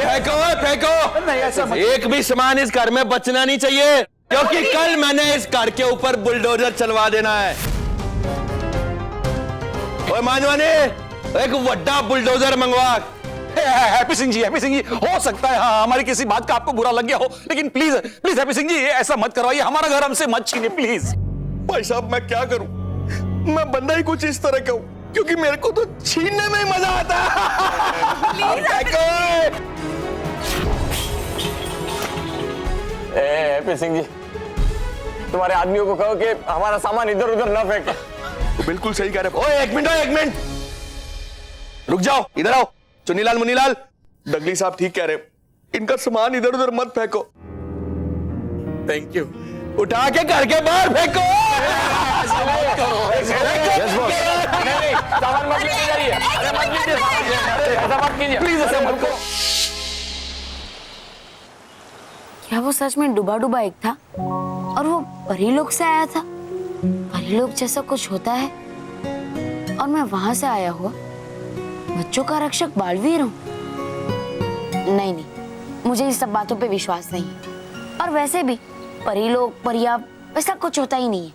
फेंको फेंको। नहीं ऐसा मत। एक भी सामान इस घर में बचना नहीं चाहिए, क्योंकि कल मैंने इस घर के ऊपर बुलडोजर चलवा देना है। ओए मानवाने, एक वड्डा बुलडोजर मंगवा। हैप्पी सिंह जी, हो सकता है हाँ हमारी किसी बात का आपको बुरा लग गया हो, लेकिन please please happy Singh ji ऐसा मत करवाइए, हमारा घर हमसे मत छीनिए प्लीज। भाई साहब मैं क्या करूं, मैं बंदा ही कुछ इस तरह का हूं, क्योंकि मेरे को तो छीनने में ही मजा आता है। हैप्पी सिंह जी, तुम्हारे आदमियों को कहो कि हमारा सामान इधर उधर न फेंके। तो बिल्कुल सही कह रहे हो। ओए एक मिनट रुक जाओ, इधर आओ। चुन्नीलाल मुन्नीलाल, डगली साहब ठीक कह रहे हो, इनका सामान इधर उधर मत फेंको। Thank you. उठा के घर के बाहर फेंको। सामान मत लेके जाइए, अरे मत लीजिए, ऐसा मत कीजिए प्लीज, ऐसा मत करो। क्या वो सच में डूबा डूबा एक था और वो परी लोक से आया था? परी लोक जैसा कुछ होता है और मैं वहां से आया हुआ बच्चों का रक्षक बालवीर हूँ? नहीं, मुझे इस सब बातों पे विश्वास नहीं है। और वैसे भी परी लोक परिया वैसा कुछ होता ही नहीं है।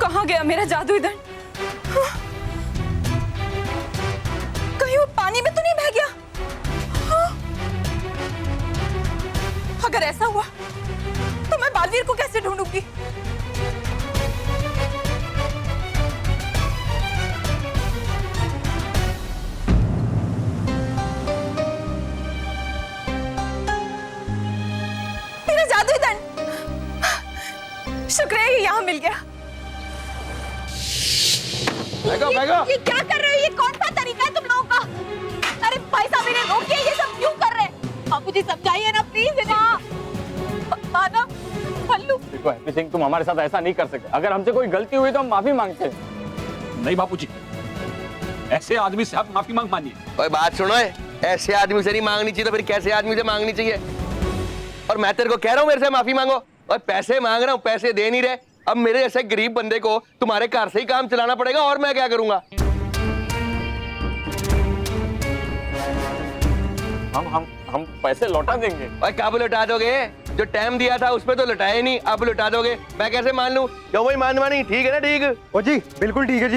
कहाँ गया मेरा जादुई दंड? कहीं वो पानी में तो नहीं बह गया? अगर ऐसा हुआ तो मैं बालवीर को कैसे ढूंढूंगी? मेरा जादुई दंड, शुक्र है ये यहाँ मिल गया। ये क्या कर रहे हो? ये कौन सा तरीका है तुम लोगों का? अरे भाई साहब इन्हें रोकिए, ये सब क्यों कर रहे हैं? आप मुझे समझाइए ना प्लीज। माना भल्लू, देखो हैप्पी सिंह, तुम हमारे साथ ऐसा नहीं कर सकते। अगर हमसे कोई गलती हुई तो हम माफी मांगते हैं। नहीं बापूजी, ऐसे आदमी से आप माफी मानिए। ओए बात सुनो, ऐसे आदमी से नहीं मांगनी चाहिए तो फिर कैसे आदमी से मांगनी चाहिए? और मैं तेरे को कह रहा हूँ मेरे से माफी मांगो, और पैसे मांग रहा हूँ, पैसे दे नहीं रहे। अब मेरे जैसे गरीब बंदे को तुम्हारे घर से ही काम चलाना पड़ेगा, और मैं क्या करूंगा? हम पैसे लौटा देंगे। और कब लौटा दोगे? जो टाइम दिया था उसमें तो लौटाए नहीं, अब लौटा दोगे? मैं कैसे मान लूं? क्यों भाई मानवा नहीं? ठीक है ना? ठीक ओ जी बिल्कुल ठीक है जी।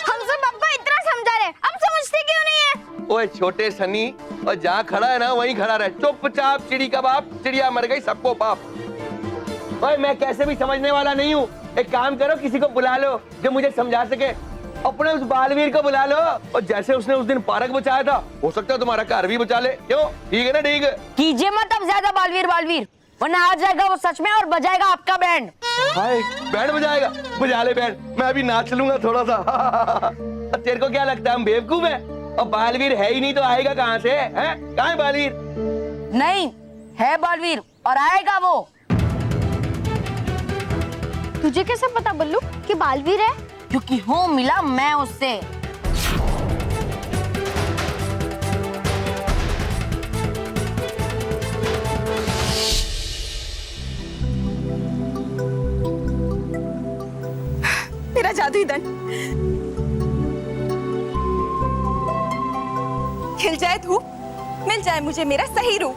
हम सब आपको इतना समझा रहे, अब समझते क्यों नहीं है? ओए छोटे सनी, और जहाँ खड़ा है ना वहीं खड़ा रहे, चुपचाप। चिड़ी का बाप, चिड़िया मर गई सबको पाप। ओए मैं कैसे भी समझने वाला नहीं हूँ। एक काम करो, किसी को बुला लो जो मुझे समझा सके। अपने उस बालवीर को बुला लो, और जैसे उसने उस दिन पार्क बचाया था, हो सकता है तुम्हारा घर भी बचा ले। क्यों? ठीक है ना? ठीक है। कीजिए मत अब ज्यादा बालवीर, वरना आ जाएगा वो सच में और बजाएगा आपका बैंड। हाय, बैंड बजाएगा? बजा ले बैंड, मैं अभी नाच लूंगा थोड़ा सा। तेरे को क्या लगता है हम बेवकूफ हैं? और बालवीर है ही नहीं तो आएगा कहाँ से? हैं? कहाँ है बालवीर? नहीं है बालवीर, और आएगा वो। तुझे कैसे पता बल्लू कि बालवीर है? क्योंकि हूँ मिला मैं उससे। मेरा जादुई दंड खिल जाए धूप, मिल जाए मुझे मेरा सही रूप।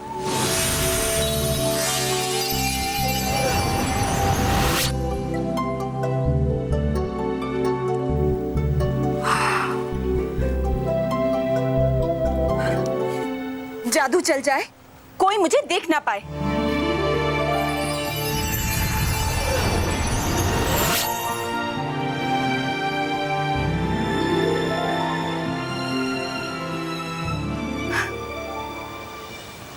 जादू चल जाए, कोई मुझे देख ना पाए।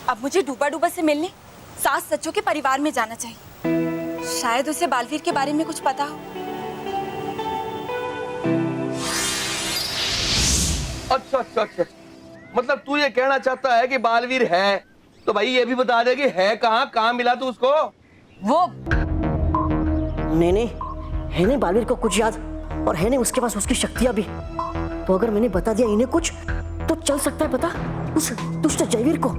अब मुझे डूबा डूबा से मिलने सास सच्चों के परिवार में जाना चाहिए। शायद उसे बालवीर के बारे में कुछ पता हो। अच्छा, मतलब तू ये कहना चाहता है कि बालवीर है, तो भाई ये भी बता दे कि है कहाँ मिला तू उसको? वो नहीं है नहीं बालवीर को कुछ याद, और है नहीं उसके पास उसकी शक्तियां भी। तो अगर मैंने बता दिया इन्हें कुछ, तो चल सकता है पता उस दुष्ट जयवीर को।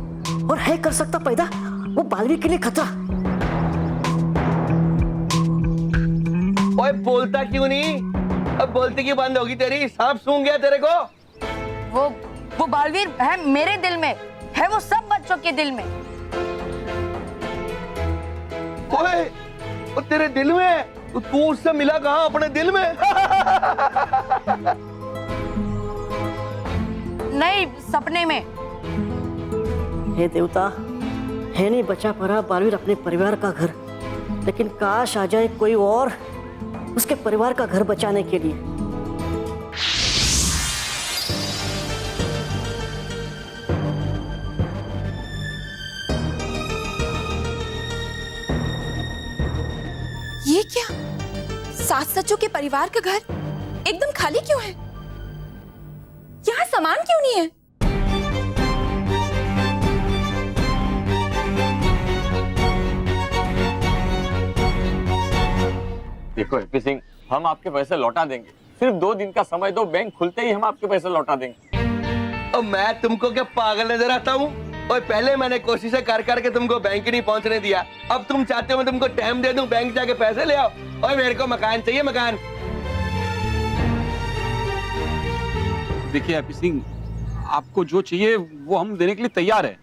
और है कर सकता पैदा वो बालवीर के लिए खतरा। ओए बोलता क्यों नहीं? अब बोलती क्यों बंद होगी तेरी? सांप सूंघ गया तेरे को? वो बालवीर है मेरे दिल में, है वो सब बच्चों के दिल में। ओए वो तेरे दिल में है? तो तू उससे मिला कहाँ अपने दिल में? नहीं, सपने में। हे देवता, है नहीं बचा पड़ा बालवीर अपने परिवार का घर, लेकिन काश आ जाए कोई और उसके परिवार का घर बचाने के लिए। ये क्या? सास सचों के परिवार का घर एकदम खाली क्यों है? यहाँ सामान क्यों नहीं है? देखो हैप्पी सिंह, हम आपके पैसे लौटा देंगे। सिर्फ 2 दिन का समय दो, बैंक खुलते ही हम आपके पैसे लौटा देंगे। और मैं तुमको क्या पागल नजर आता हूँ? और पहले मैंने कोशिशें कर करके तुमको बैंक ही नहीं पहुंचने दिया, अब तुम चाहते हो मैं तुमको टाइम दे दूं, बैंक जाके पैसे ले आओ। और मेरे को मकान चाहिए, मकान। देखिए हैप्पी सिंह, आपको जो चाहिए वो हम देने के लिए तैयार है।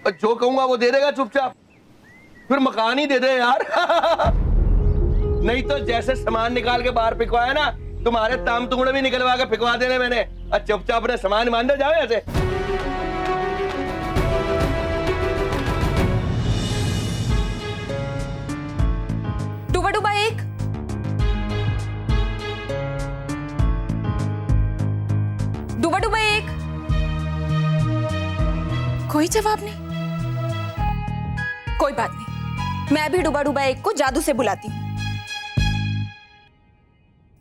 और जो कहूंगा वो दे देगा चुपचाप? फिर मकान ही दे दे यार। नहीं तो जैसे सामान निकाल के बाहर फेंकवाया ना, तुम्हारे ताम तुमड़े भी निकलवा के फेंकवा देने मैंने। और चुपचाप अपने सामान मान दे, जाओ ऐसे। डूबा डूबा एक, डूबा डूबा एक। कोई जवाब नहीं। कोई बात नहीं, मैं भी डूबा डूबा एक को जादू से बुलाती हूँ।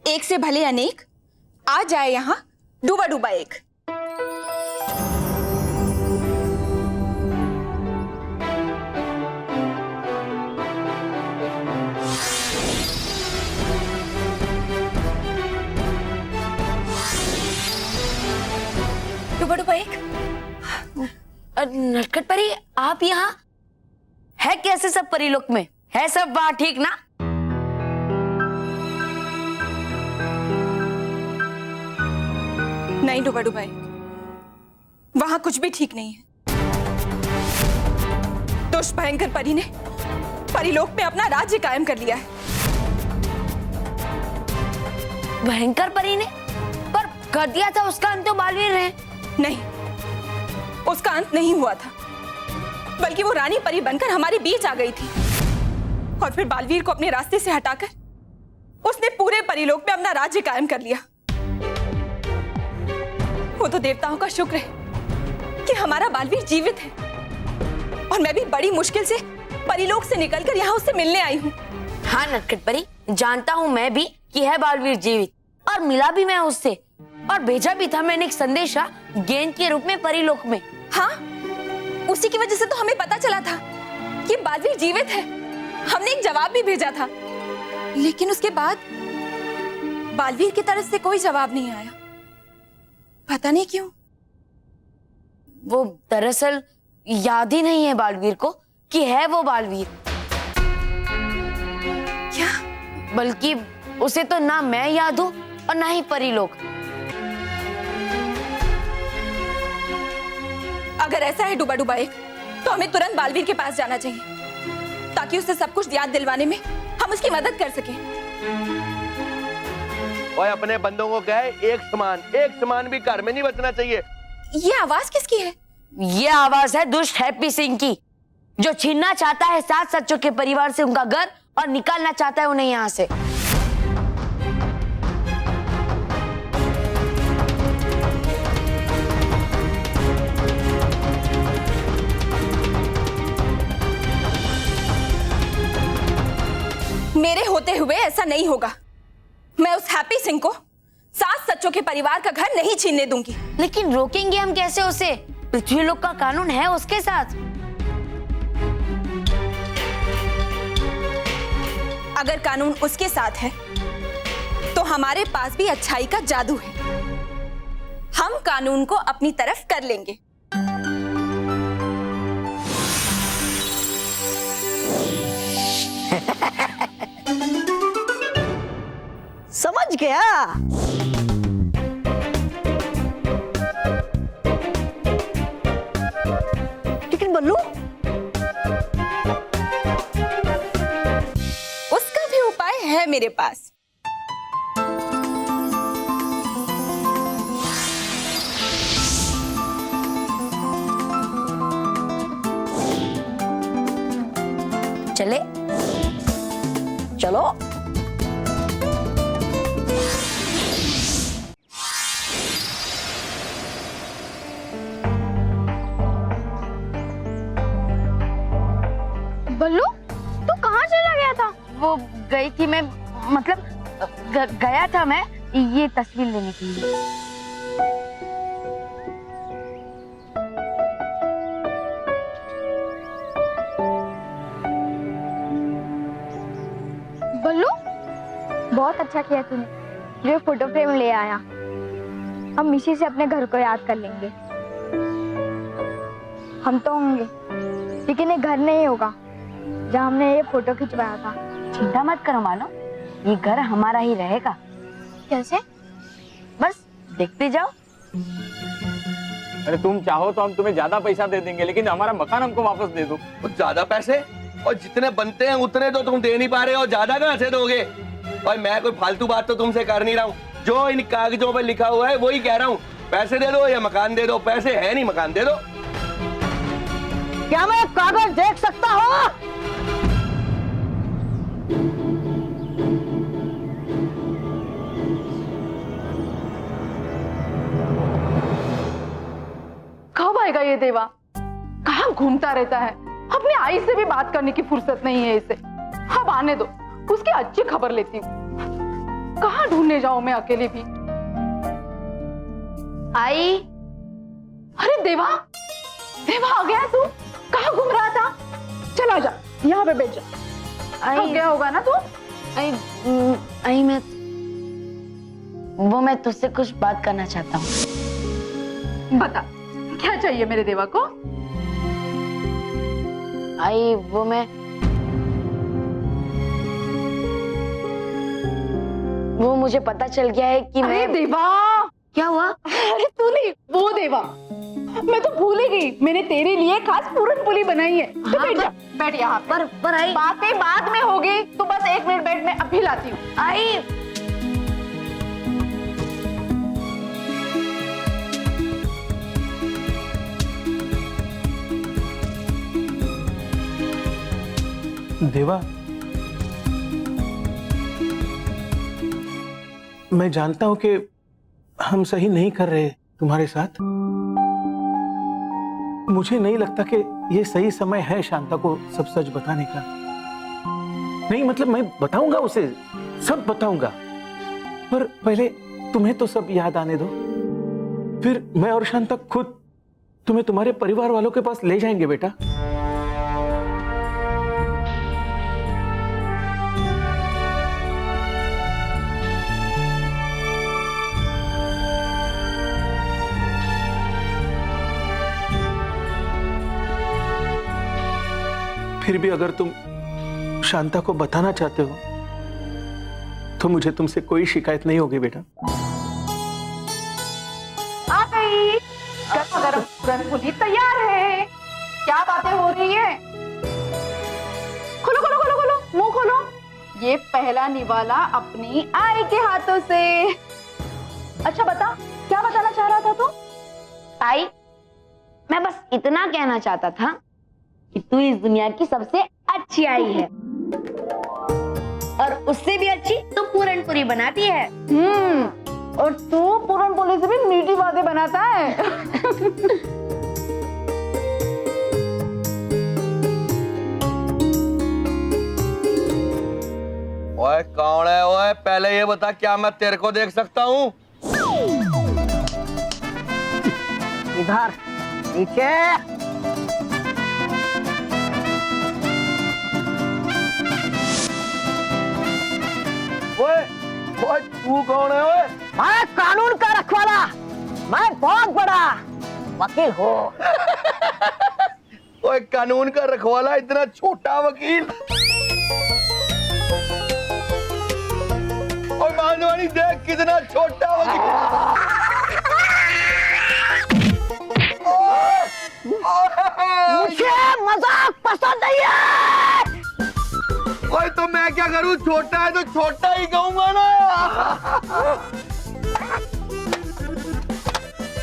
एक से भले अनेक, आ जाए यहाँ डूबा डूबा एक। डूबा डूबा एक। नटखट परी, आप यहाँ है कैसे? सब परिलोक में है सब वहाँ ठीक ना? नहीं डूबा डूबा एक, वहां कुछ भी ठीक नहीं है। तो उस भयंकर परी ने परिलोक में अपना राज्य कायम कर लिया है। भयंकर परी ने? पर कर दिया था उसका अंत तो बालवीर ने। नहीं, उसका अंत नहीं हुआ था, बल्कि वो रानी परी बनकर हमारे बीच आ गई थी। और फिर बालवीर को अपने रास्ते से हटाकर उसने पूरे परिलोक में अपना राज्य कायम कर लिया। वो तो देवताओं का शुक्र है कि हमारा बालवीर जीवित है, और मैं भी बड़ी मुश्किल से परिलोक से निकलकर यहाँ उससे मिलने आई हूँ। हाँ नटखट परी, जानता हूँ मैं भी कि है बालवीर जीवित, और मिला भी मैं उससे, और भेजा भी था मैंने एक संदेशा गेंद के रूप में परिलोक में। हाँ, उसी की वजह से तो हमें पता चला था कि बालवीर जीवित है। हमने एक जवाब भी भेजा था, लेकिन उसके बाद बालवीर की तरफ से कोई जवाब नहीं आया। पता नहीं क्यों। वो दरअसल याद ही नहीं है बालवीर को कि है वो बालवीर। क्या? बल्कि उसे तो ना मैं याद हूं और ना ही परिलोक। अगर ऐसा है डूबा डूबा एक, तो हमें तुरंत बालवीर के पास जाना चाहिए, ताकि उसे सब कुछ याद दिलवाने में हम उसकी मदद कर सकें। और अपने बंदों को कहे एक समान भी घर में नहीं बचना चाहिए। ये आवाज किसकी है? ये आवाज है दुष्ट हैप्पी सिंह की, जो छीनना चाहता है सात सच्चों के परिवार से उनका घर और निकालना चाहता है उन्हें यहाँ से। मेरे होते हुए ऐसा नहीं होगा। मैं उस हैप्पी सिंह को सात सच्चों के परिवार का घर नहीं छीनने दूंगी। लेकिन रोकेंगे हम कैसे उसे? पृथ्वीलोक का कानून है उसके साथ। अगर कानून उसके साथ है, तो हमारे पास भी अच्छाई का जादू है। हम कानून को अपनी तरफ कर लेंगे। समझ गया। लेकिन बल्लू, उसका भी उपाय है मेरे पास। चले चलो। बल्लू तू कहाँ चला गया था? वो गई थी मैं, मतलब गया था मैं ये तस्वीर लेने के लिए। बल्लू बहुत अच्छा किया तूने जो फोटो फ्रेम ले आया। हम मिशी से अपने घर को याद कर लेंगे। हम तो होंगे लेकिन ये घर नहीं होगा जहाँ हमने ये फोटो खिंचवाया था। चिंता मत करो मानो, ये घर हमारा ही रहेगा। कैसे? बस देखते जाओ। अरे तुम चाहो तो हम तुम्हें ज्यादा पैसा दे देंगे, लेकिन हमारा मकान हमको वापस दे दो। और ज्यादा पैसे? और जितने बनते हैं उतने तो तुम दे नहीं पा रहे हो, ज्यादा कहाँ से दोगे? और मैं कोई फालतू बात तो तुमसे कर नहीं रहा हूँ, जो इन कागजों पे लिखा हुआ है वही कह रहा हूँ। पैसे दे दो या मकान दे दो। पैसे है नहीं, मकान दे दो। क्या मैं कागज देख सकता हूँ? कब आएगा ये देवा? कहाँ घूमता रहता है? अपनी आई से भी बात करने की फुर्सत नहीं है इसे। अब आने दो, उसकी अच्छी खबर लेती हूँ। कहाँ ढूंढने जाऊं मैं अकेले भी? आई, अरे देवा, देवा आ गया तू? कहाँ घूम रहा था? चला जा, यहाँ पे बैठ जा। थक गया होगा ना तू? आई मैं तुझसे कुछ बात करना चाहता हूँ। बता, क्या चाहिए मेरे देवा को? आई वो मुझे पता चल गया है कि अरे मैं। देवा, क्या हुआ? अरे तू नहीं, वो देवा। मैं तो भूल ही गई, मैंने तेरे लिए खास पूरन पुली बनाई है। तू बैठ जा, बैठ यहाँ पे। पर आई, बातें बाद में होगी, तू बस 1 मिनट बैठ, मैं अभी लाती हूँ। आई देवा, मैं जानता हूं कि हम सही नहीं कर रहे तुम्हारे साथ। मुझे नहीं लगता कि ये सही समय है शांता को सब सच बताने का। नहीं मतलब मैं बताऊंगा उसे, सब बताऊंगा, पर पहले तुम्हें तो सब याद आने दो, फिर मैं और शांता खुद तुम्हें तुम्हारे परिवार वालों के पास ले जाएंगे बेटा। फिर भी अगर तुम शांता को बताना चाहते हो तो मुझे तुमसे कोई शिकायत नहीं होगी बेटा। आ गई, गरम गरम पूरन पुली तैयार है। क्या बातें हो रही है? खोलो खोलो खोलो खोलो, मुंह खोलो। ये पहला निवाला अपनी आई के हाथों से। अच्छा बता, क्या बताना चाह रहा था तू? आई, मैं बस इतना कहना चाहता था कि तू इस दुनिया की सबसे अच्छी आई है, और उससे भी अच्छी तू पूरनपुरी बनाती है। और तू पूरन पुली से भी मीठी बातें बनाता है। ओए कौन है? ओए पहले ये बता, क्या मैं तेरे को देख सकता हूँ? इधर नीचे। ओए ओए तू कौन है? ओए मैं कानून का रखवाला, मैं बहुत बड़ा वकील हूँ। ओए कानून का रखवाला, इतना छोटा वकील? ओए मानवानी देख कितना छोटा मुझे मजाक पसंद नहीं है। ओए तो मैं क्या करूं, छोटा है तो छोटा ही कहूंगा ना।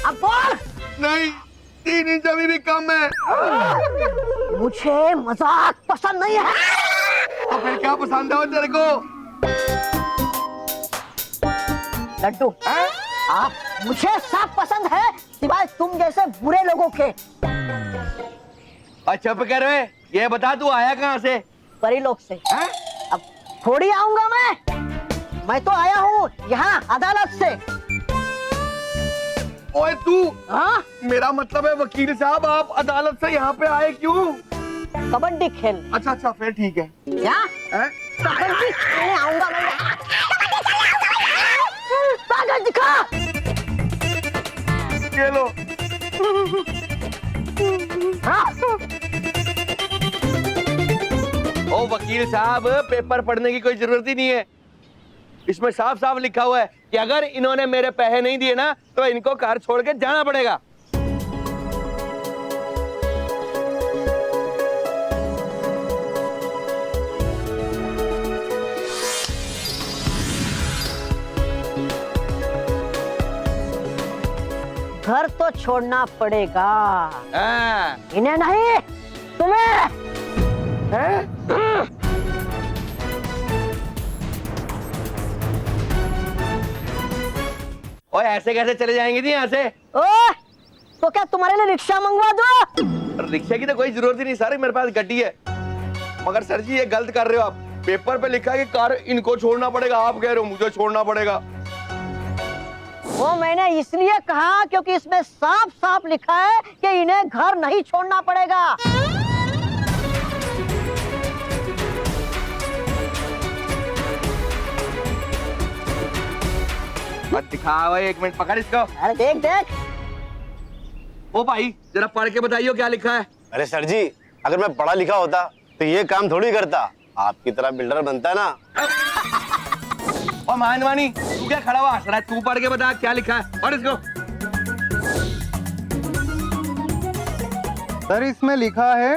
अब बोल। नहीं, 3 इंच अभी भी कम है। मुझे मजाक पसंद नहीं है। तो फिर क्या पसंद है तेरे को? लड्डू, आप मुझे सब पसंद है सिवाय तुम जैसे बुरे लोगों के। अच्छा चुप कर रहे, ये बता तू आया कहाँ से? परिलोक से। अब थोड़ी आऊंगा मैं तो आया हूँ यहाँ अदालत से। ओए तू, हाँ? मेरा मतलब है वकील साहब, आप अदालत से यहाँ पे आए क्यों? कबड्डी खेल। अच्छा फिर ठीक है। क्या? कबड्डी खेलने आऊंगा मैं। कागज दिखा। ये लो। हाँ? ओ वकील साहब, पेपर पढ़ने की कोई जरूरत ही नहीं है। इसमें साफ साफ लिखा हुआ है कि अगर इन्होंने मेरे पैसे नहीं दिए ना तो इनको घर छोड़ के जाना पड़ेगा। घर तो छोड़ना पड़ेगा। हाँ। इन्हें नहीं, तुम्हें। ओए ऐसे कैसे चले जाएंगे जी यहाँ से? ओए, तो क्या तुम्हारे लिए रिक्शा मंगवा दो? रिक्शे की तो कोई जरूरत ही नहीं सर, मेरे पास गड्डी है। मगर सर जी ये गलत कर रहे हो आप। पेपर पे लिखा है कि कार इनको छोड़ना पड़ेगा, आप कह रहे हो मुझे छोड़ना पड़ेगा। वो मैंने इसलिए कहा क्योंकि इसमें साफ साफ लिखा है कि इन्हें घर नहीं छोड़ना पड़ेगा। मत दिखाओ, 1 मिनट पकड़ इसको। अरे देख देख। ओ भाई जरा पढ़ के बताइए क्या लिखा है। अरे सर जी, अगर मैं पढ़ा लिखा होता तो ये काम थोड़ी करता, आपकी तरह बिल्डर बनता ना। ओ मानवानी, तू क्या खड़ा हुआ हंस रहा है? तू पढ़ के बता क्या लिखा है, पढ़ इसको। सर इसमें लिखा है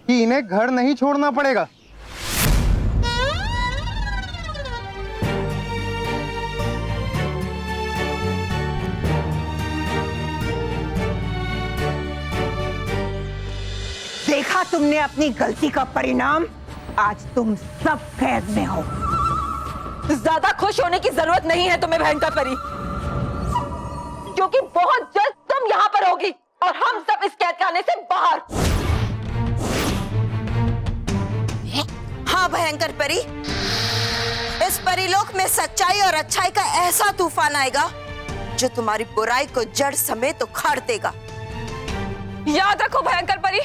कि इन्हें घर नहीं छोड़ना पड़ेगा। देखा तुमने अपनी गलती का परिणाम, आज तुम सब कैद में हो। ज्यादा खुश होने की जरूरत नहीं है तुम्हें भयंकर परी, क्योंकि बहुत जल्द तुम यहाँ पर होगी और हम सब इस कैद खाने से बाहर। हाँ भयंकर परी, इस परीलोक में सच्चाई और अच्छाई का ऐसा तूफान आएगा जो तुम्हारी बुराई को जड़ समेत उखाड़ देगा। याद रखो भयंकर परी,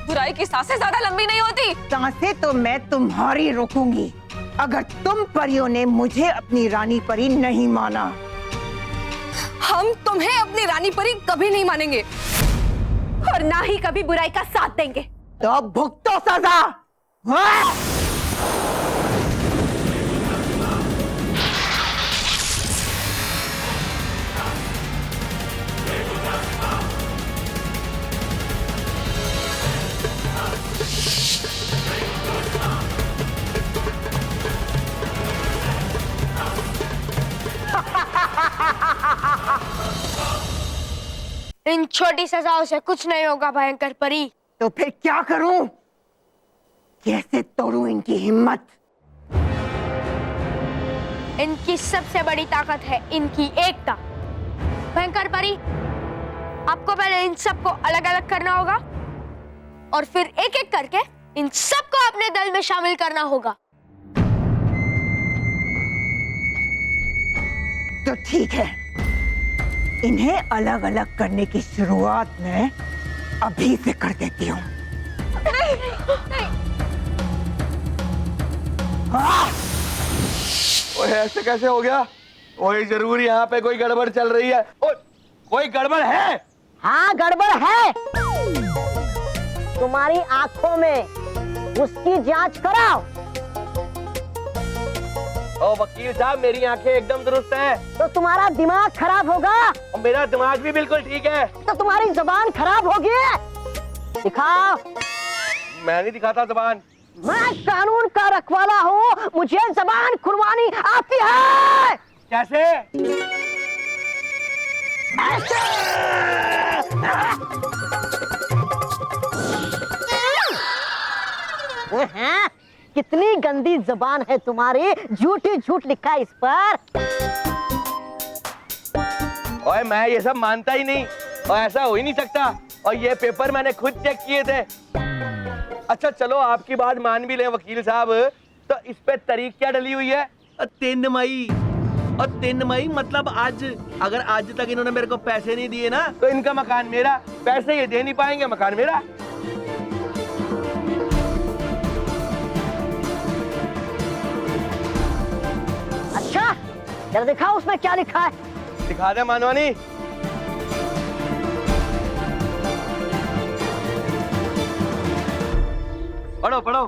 बुराई की सांसें ज्यादा लंबी नहीं होती। सांसें तो मैं तुम्हारी रोकूंगी अगर तुम परियों ने मुझे अपनी रानी परी नहीं माना। हम तुम्हें अपनी रानी परी कभी नहीं मानेंगे और ना ही कभी बुराई का साथ देंगे। तो अब भुगतो सजा। हाँ? इन छोटी सजाओं से कुछ नहीं होगा भयंकर परी। तो फिर क्या करूं? कैसे तोड़ूं इनकी हिम्मत? इनकी सबसे बड़ी ताकत है इनकी एकता। भयंकर परी, आपको पहले इन सबको अलग अलग करना होगा और फिर एक एक करके इन सबको अपने दल में शामिल करना होगा। तो ठीक है, इन्हें अलग अलग करने की शुरुआत मैं अभी से कर देती हूँ। ओए ऐसे कैसे हो गया? ओए जरूर यहाँ पे कोई गड़बड़ चल रही है। ओ, कोई गड़बड़ है? हाँ गड़बड़ है। तुम्हारी आंखों में उसकी जांच कराओ। ओ वकील साहब, मेरी आंखें एकदम दुरुस्त हैं। तो तुम्हारा दिमाग खराब होगा। और मेरा दिमाग भी बिल्कुल ठीक है। तो तुम्हारी जबान खराब होगी। दिखाओ। मैं नहीं दिखाता जबान। मैं कानून का रखवाला हूँ, मुझे जबान खुलवानी आती है। कैसे? ऐसे। हाँ, कितनी गंदी जबान है तुम्हारी, झूठ ही झूठ लिखा है इस पर। ओए मैं ये सब मानता ही नहीं, और ऐसा हो ही नहीं सकता। और ये पेपर मैंने खुद चेक किए थे। अच्छा चलो आपकी बात मान भी लें वकील साहब, तो इस पे तारीख क्या डली हुई है? 3 मई। और 3 मई मतलब आज। अगर आज तक इन्होंने मेरे को पैसे नहीं दिए ना, तो इनका मकान मेरा। पैसे ये दे नहीं पाएंगे, मकान मेरा। अच्छा जरा दिखाओ उसमें क्या लिखा है। दिखा दे मानवानी। पढ़ो पढ़ो।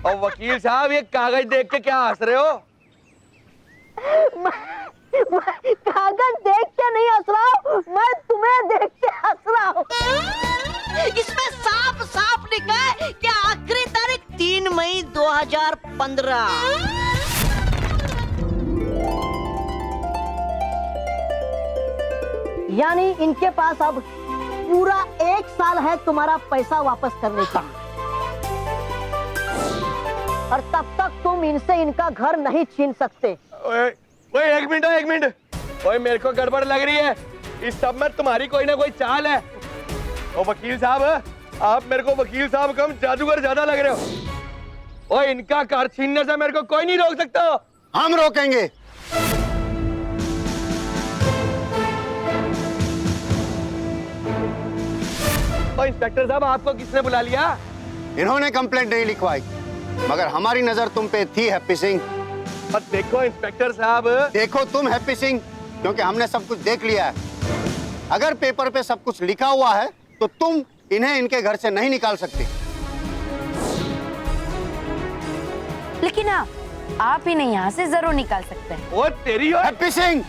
और वकील साहब ये कागज देख के क्या हंस रहे हो? कागज देख के नहीं हंस रहा हूँ, मैं तुम्हें देख के हंस रहा हूँ। इसमें साफ साफ लिखा है कि आखिरी तारीख 3 मई 2015। यानी इनके पास अब पूरा 1 साल है तुम्हारा पैसा वापस करने का, और तब तक तुम इनसे इनका घर नहीं छीन सकते। ओए, ओए, एक मिनट। ओए मेरे को गड़बड़ लग रही है। इस सब में तुम्हारी कोई ना कोई चाल है। ओ वकील साहब, आप मेरे को वकील साहब कम जादूगर ज्यादा लग रहे हो। ओए इनका घर छीनने से मेरे को कोई नहीं रोक सकता। हम रोकेंगे। ओ इंस्पेक्टर साहब, आपको किसने बुला लिया? इन्होंने कंप्लेंट नहीं लिखवाई, मगर हमारी नजर तुम पे थी हैप्पी सिंह। और देखो इंस्पेक्टर साहब, देखो तुम हैप्पी सिंह, क्योंकि हमने सब कुछ देख लिया है। अगर पेपर पे सब कुछ लिखा हुआ है तो तुम इन्हें इनके घर से नहीं निकाल सकते। लेकिन आप इन्हें यहाँ से जरूर निकाल सकते हैं। ओ तेरी हो हैप्पी सिंह।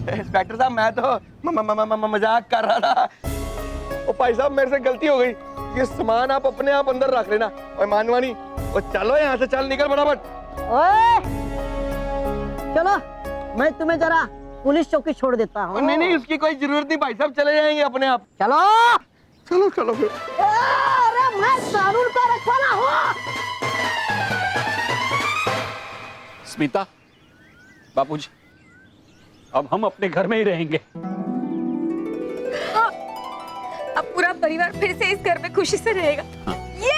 इंस्पेक्टर साहब, मैं तो मजाक कर रहा था। ओ भाई साहब, मेरे से गलती हो गई। ये सामान आप अपने आप अंदर रख लेना। ओए मानवानी, ओ चलो यहाँ से, चल निकल फटाफट। ओए, चलो मैं तुम्हें जरा पुलिस चौकी छोड़ देता हूँ। नहीं, उसकी कोई जरूरत नहीं भाई साहब, चले जाएंगे अपने आप। चलो चलो फिर। अरे मैं कानून का रखवाला हूँ। स्मिता, बापूजी, अब हम अपने घर में ही रहेंगे। हाँ, अब पूरा परिवार फिर से इस घर में खुशी से रहेगा। ये!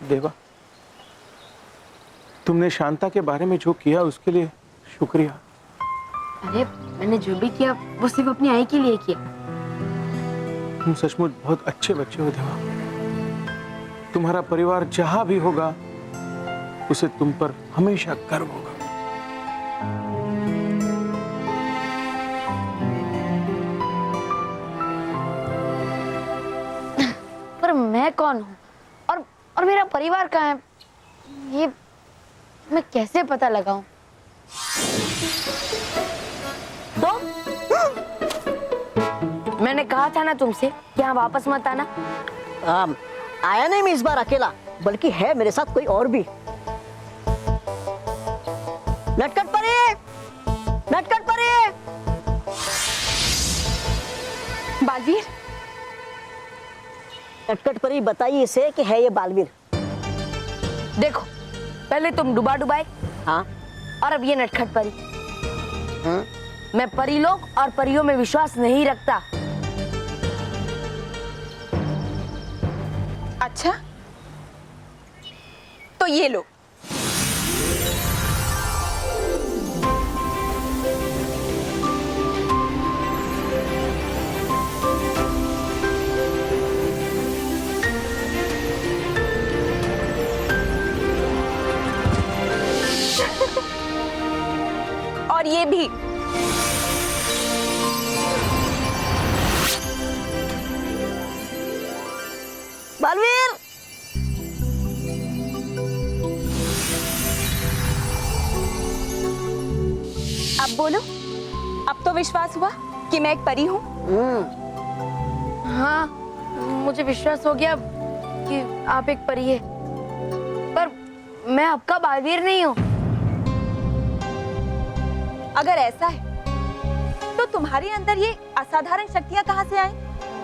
देवा, तुमने शांता के बारे में जो किया उसके लिए शुक्रिया। अरे मैंने जो भी किया वो सिर्फ अपनी आई के लिए किया। तुम सचमुच बहुत अच्छे बच्चे हो देवा। तुम्हारा परिवार जहां भी होगा उसे तुम पर हमेशा गर्व होगा। पर मैं कौन हूँ और मेरा परिवार कहाँ है, ये मैं कैसे पता लगाऊं? तो मैंने कहा था ना तुमसे कि यहाँ वापस मत आना। आया नहीं मैं इस बार अकेला, बल्कि है मेरे साथ कोई और भी। नटखट परी, नटखट परी। बालवीर, नटखट परी, बताइए इसे कि है ये बालवीर। देखो, पहले तुम डुबा डुबाए, हाँ, और अब ये नटखट परी। हाँ? मैं परी लोग और परियों में विश्वास नहीं रखता। अच्छा, तो ये लो। और ये भी। बालवीर, अब बोलो, अब तो विश्वास हुआ कि मैं एक परी हूँ? हाँ, मुझे विश्वास हो गया कि आप एक परी है, पर मैं आपका बालवीर नहीं हूँ। अगर ऐसा है तो तुम्हारे अंदर ये असाधारण शक्तियाँ कहाँ से आई?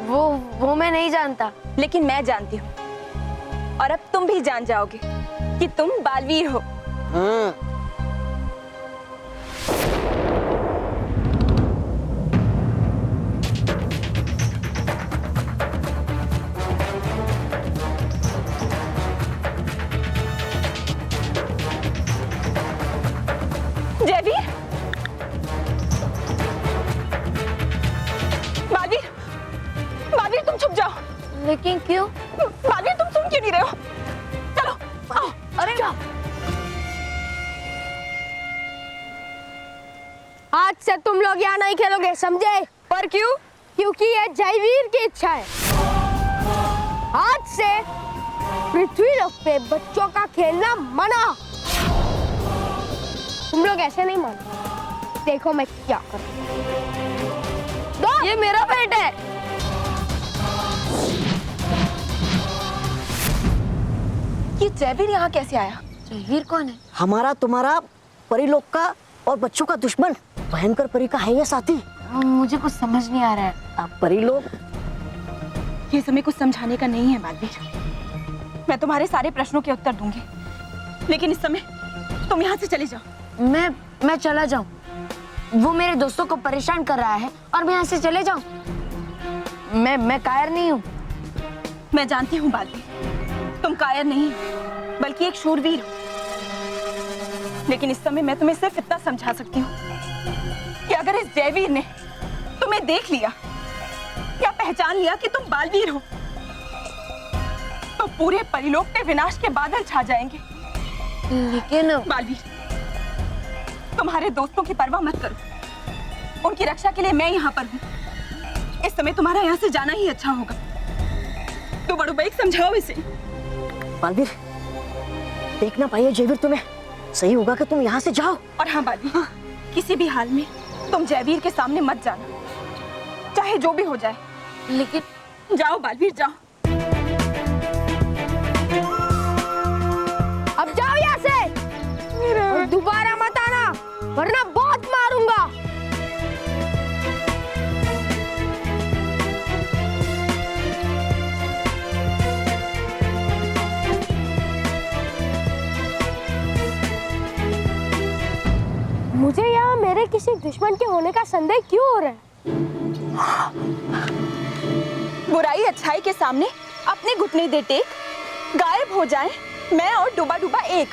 वो मैं नहीं जानता। लेकिन मैं जानती हूँ, और अब तुम भी जान जाओगे कि तुम बालवीर हो। जयवीर, बालवीर, बालवीर तुम छुप जाओ। लेकिन क्यों? बालवीर तुम सुन क्यों नहीं रहे हो? चलो आओ। अरे आज से तुम लोग यहाँ नहीं खेलोगे, समझे? पर क्यों? क्योंकि ये जयवीर की इच्छा है। आज से पृथ्वी लोक पे बच्चों का खेलना मना। तुम लोग ऐसे नहीं मानो। देखो मैं क्या करूं। ये मेरा पेट है। ये जयवीर यहाँ कैसे आया? जयवीर कौन है? हमारा तुम्हारा परिलोक का और बच्चों का दुश्मन भयंकर परी का है ये साथी। मुझे कुछ समझ नहीं आ रहा है। आप परिलोक, ये समय कुछ समझाने का नहीं है बालवीर। मैं तुम्हारे सारे प्रश्नों के उत्तर दूंगी, लेकिन इस समय तुम यहाँ से चले जाओ। मैं चला जाऊं? वो मेरे दोस्तों को परेशान कर रहा है और मैं यहाँ से चले जाऊं? मैं कायर नहीं हूँ। मैं जानती हूँ बालवीर, तुम कायर नहीं बल्कि एक शूरवीर हो। लेकिन इस समय मैं तुम्हें सिर्फ इतना समझा सकती हूँ कि अगर इस जयवीर ने तुम्हें देख लिया या पहचान लिया कि तुम बालवीर हो, तो पूरे परिलोक पे विनाश के बादल छा जाएंगे। लेकिन बालवीर, तुम्हारे दोस्तों की परवाह मत करो। उनकी रक्षा के लिए मैं यहाँ पर हूँ। इस समय तुम्हारा यहाँ से जाना ही अच्छा होगा। तो बड़ू भाई समझाओ इसे। बालवीर, देख ना पाइए जयवीर तुम्हें, सही होगा कि तुम यहाँ से जाओ। और हाँ बालवीर, किसी भी हाल में तुम जयवीर के सामने मत जाना, चाहे जो भी हो जाए। लेकिन जाओ बालवीर, जाओ। अब जाओ यहाँ से और दोबारा मत आना, वरना बहुत मारूंगा। मुझे यहाँ मेरे किसी दुश्मन के होने का संदेह क्यों हो रहा है? बुराई अच्छाई के सामने अपने घुटने दे टेक, गायब हो जाए मैं और डूबा डूबा एक।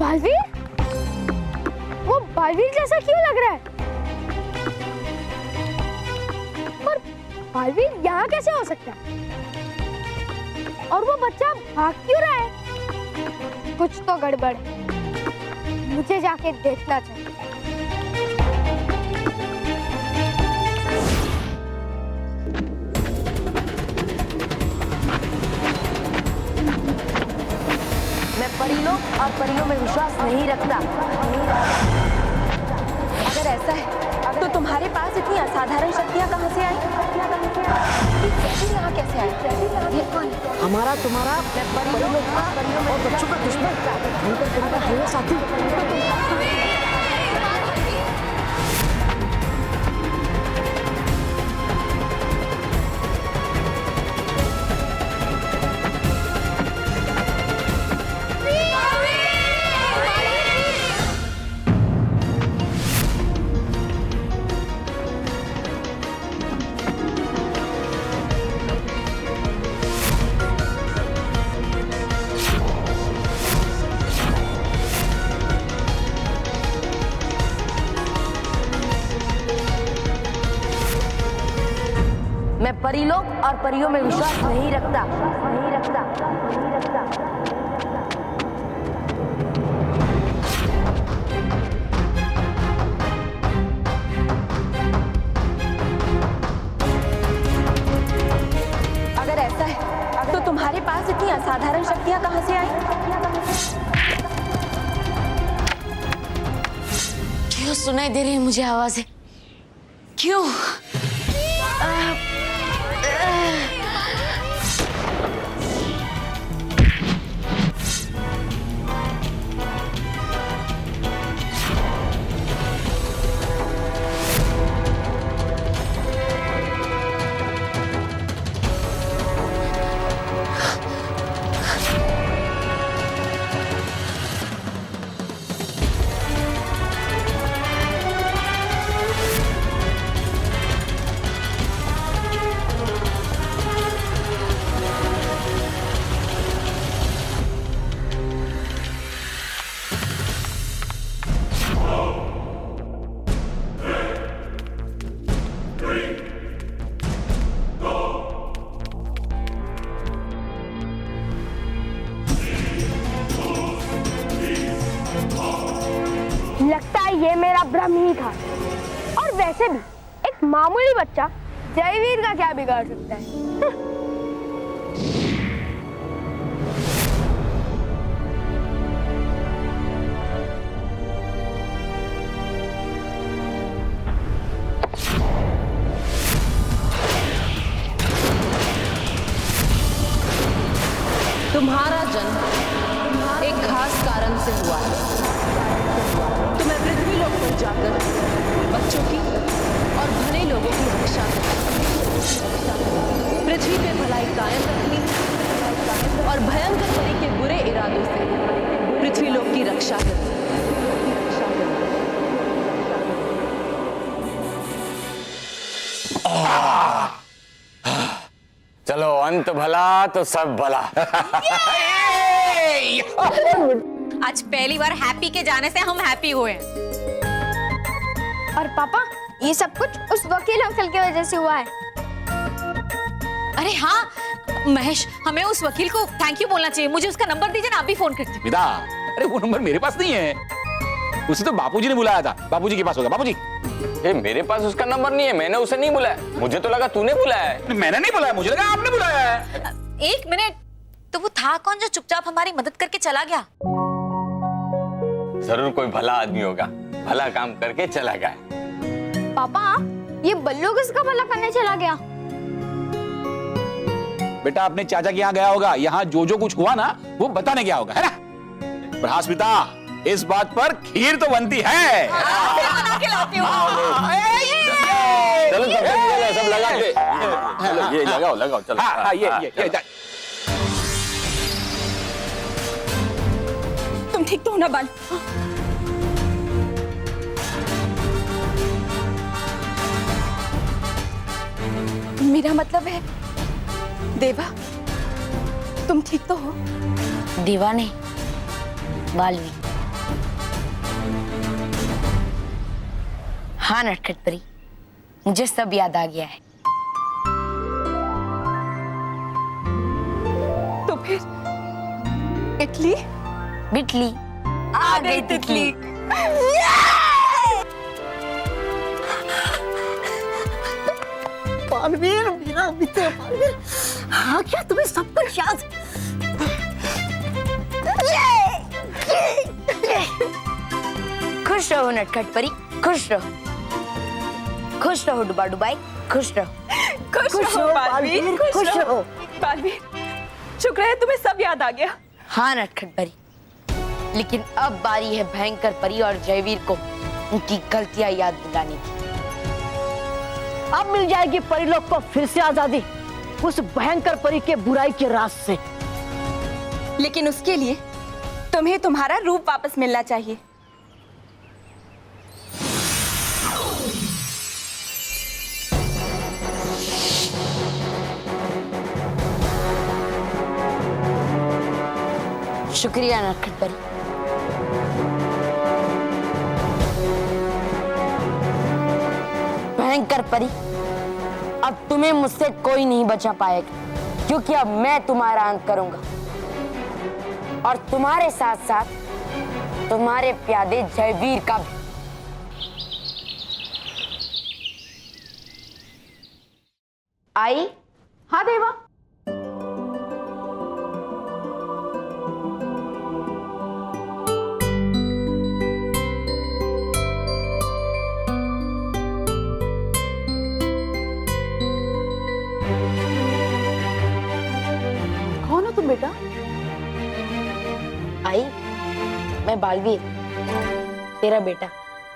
बालवीर? वो बालवीर जैसा क्यों लग रहा है? पर बालवीर यहाँ कैसे हो सकता है? और वो बच्चा भाग क्यों रहा है? कुछ तो गड़बड़ है, मुझे जाके देखना चाहिए। मैं परिलोक और परियों में विश्वास नहीं रखता। अगर ऐसा है तो तुम्हारे पास इतनी असाधारण शक्तियाँ कहाँ से आई? यहाँ कैसे आई? ये कौन है? हमारा तुम्हारा परिलोक का और बच्चों का दुश्मन भयंकर परी का है ये साथी। मैं परीलोक और परियों में विश्वास नहीं रखता। अगर ऐसा है तो तुम्हारे पास इतनी असाधारण शक्तियां कहां से आई? क्यों सुनाई दे रही है मुझे आवाजें? क्यों? लगता है ये मेरा भ्रम ही था। और वैसे भी एक मामूली बच्चा जयवीर का क्या बिगाड़ सकता है? तुम्हारा जन्म एक खास कारण से हुआ है। तुम्हें पृथ्वी लोक पर जाकर बच्चों की और भले लोगों की रक्षा करनी, पृथ्वी पे भलाई कायम रखनी और भयंकर परी के बुरे इरादों से पृथ्वी लोक की रक्षा करनी। चलो अंत भला तो सब भला। आज पहली बार हैप्पी के जाने से हम हैप्पी हुए हैं। और पापा, ये सब कुछ उस वकील अंकल की वजह से हुआ है। अरे हाँ महेश, हमें उस वकील को थैंक यू बोलना चाहिए। मुझे उसका नंबर दीजिए ना, आप भी फोन करती हूँ। विदा, अरे वो नंबर मेरे पास नहीं है, उसे तो बापूजी ने बुलाया था। बापूजी के पास होगा। बापूजी, मेरे पास उसका नंबर नहीं है, मैंने उसे नहीं बुलाया। मुझे तो लगा तूने बुलाया है। मैंने नहीं बुलाया, मुझे लगा आपने बुलाया है। एक मिनट, तो वो था कौन जो चुपचाप हमारी मदद करके चला गया? जरूर कोई भला आदमी होगा, भला काम करके चला गया। पापा, ये बल्लू किसका भला करने चला गया? बेटा अपने चाचा के यहाँ गया होगा, यहाँ जो जो कुछ हुआ ना वो बताने गया होगा, है ना? पर हाँ स्मिता, इस बात पर खीर तो बनती है। बना के लाती हूँ। चलो सब लगा के, चलो ये लगाओ चलो। हाँ, ये तुम ठीक तो हो ना बाल? मेरा मतलब है देवा, तुम ठीक तो हो? देवा नहीं, बालवी। हाँ नटखट परी, मुझे सब याद आ गया है। तो फिर इटली बिटली आ गई तितली। पालवीर, मेरा मित्र पालवीर, हाँ क्या तुम्हें सब कुछ याद? खुश रहो नटखट परी, खुश रहो। खुश रहो डुबा डुबाई, खुश रहो। खुश रहो बालवीर, खुश रहो। बालवीर, शुक्र है तुम्हें सब याद आ गया। हाँ नटखट परी, लेकिन अब बारी है भयंकर परी और जयवीर को उनकी गलतियां याद दिलाने की। अब मिल जाएगी परिलोक को फिर से आजादी उस भयंकर परी के बुराई के राज से। लेकिन उसके लिए तुम्हें तुम्हारा रूप वापस मिलना चाहिए। शुक्रिया नटखट परी। भयंकर परी, अब तुम्हें मुझसे कोई नहीं बचा पाएगा, क्योंकि अब मैं तुम्हारा अंत करूंगा और तुम्हारे साथ साथ तुम्हारे प्यादे जयवीर का भी। आई? हाँ देवा। कौन हो तुम बेटा? आई, मैं बालवीर, तेरा बेटा।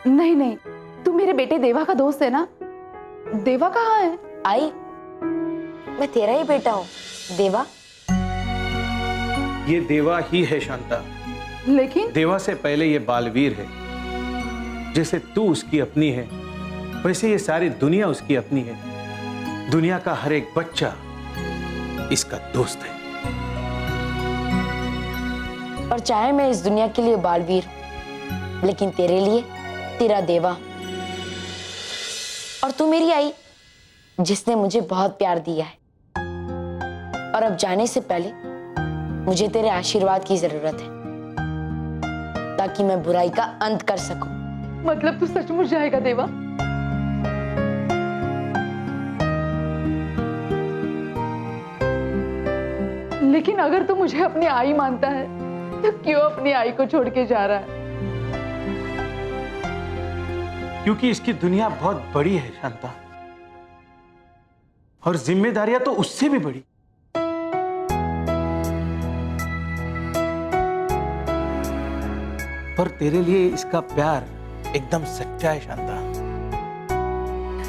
नहीं नहीं, तू मेरे बेटे देवा का दोस्त है ना? देवा कहाँ है? आई, मैं तेरा ही बेटा हूँ, देवा। ये देवा ही है शांता, लेकिन देवा से पहले ये बालवीर है। जैसे तू उसकी अपनी है, वैसे ये सारी दुनिया उसकी अपनी है। दुनिया का हर एक बच्चा इसका दोस्त है। और चाहे मैं इस दुनिया के लिए बालवीर हूं, लेकिन तेरे लिए तेरा देवा। और तू मेरी आई, जिसने मुझे बहुत प्यार दिया है। और अब जाने से पहले मुझे तेरे आशीर्वाद की जरूरत है, ताकि मैं बुराई का अंत कर सकूं। मतलब तू सचमुच जाएगा देवा? लेकिन अगर तू मुझे अपनी आई मानता है, तो क्यों अपनी आई को छोड़ के जा रहा है? क्योंकि इसकी दुनिया बहुत बड़ी है शांता, और जिम्मेदारियां तो उससे भी बड़ी। पर तेरे लिए इसका प्यार एकदम सच्चा है शांता।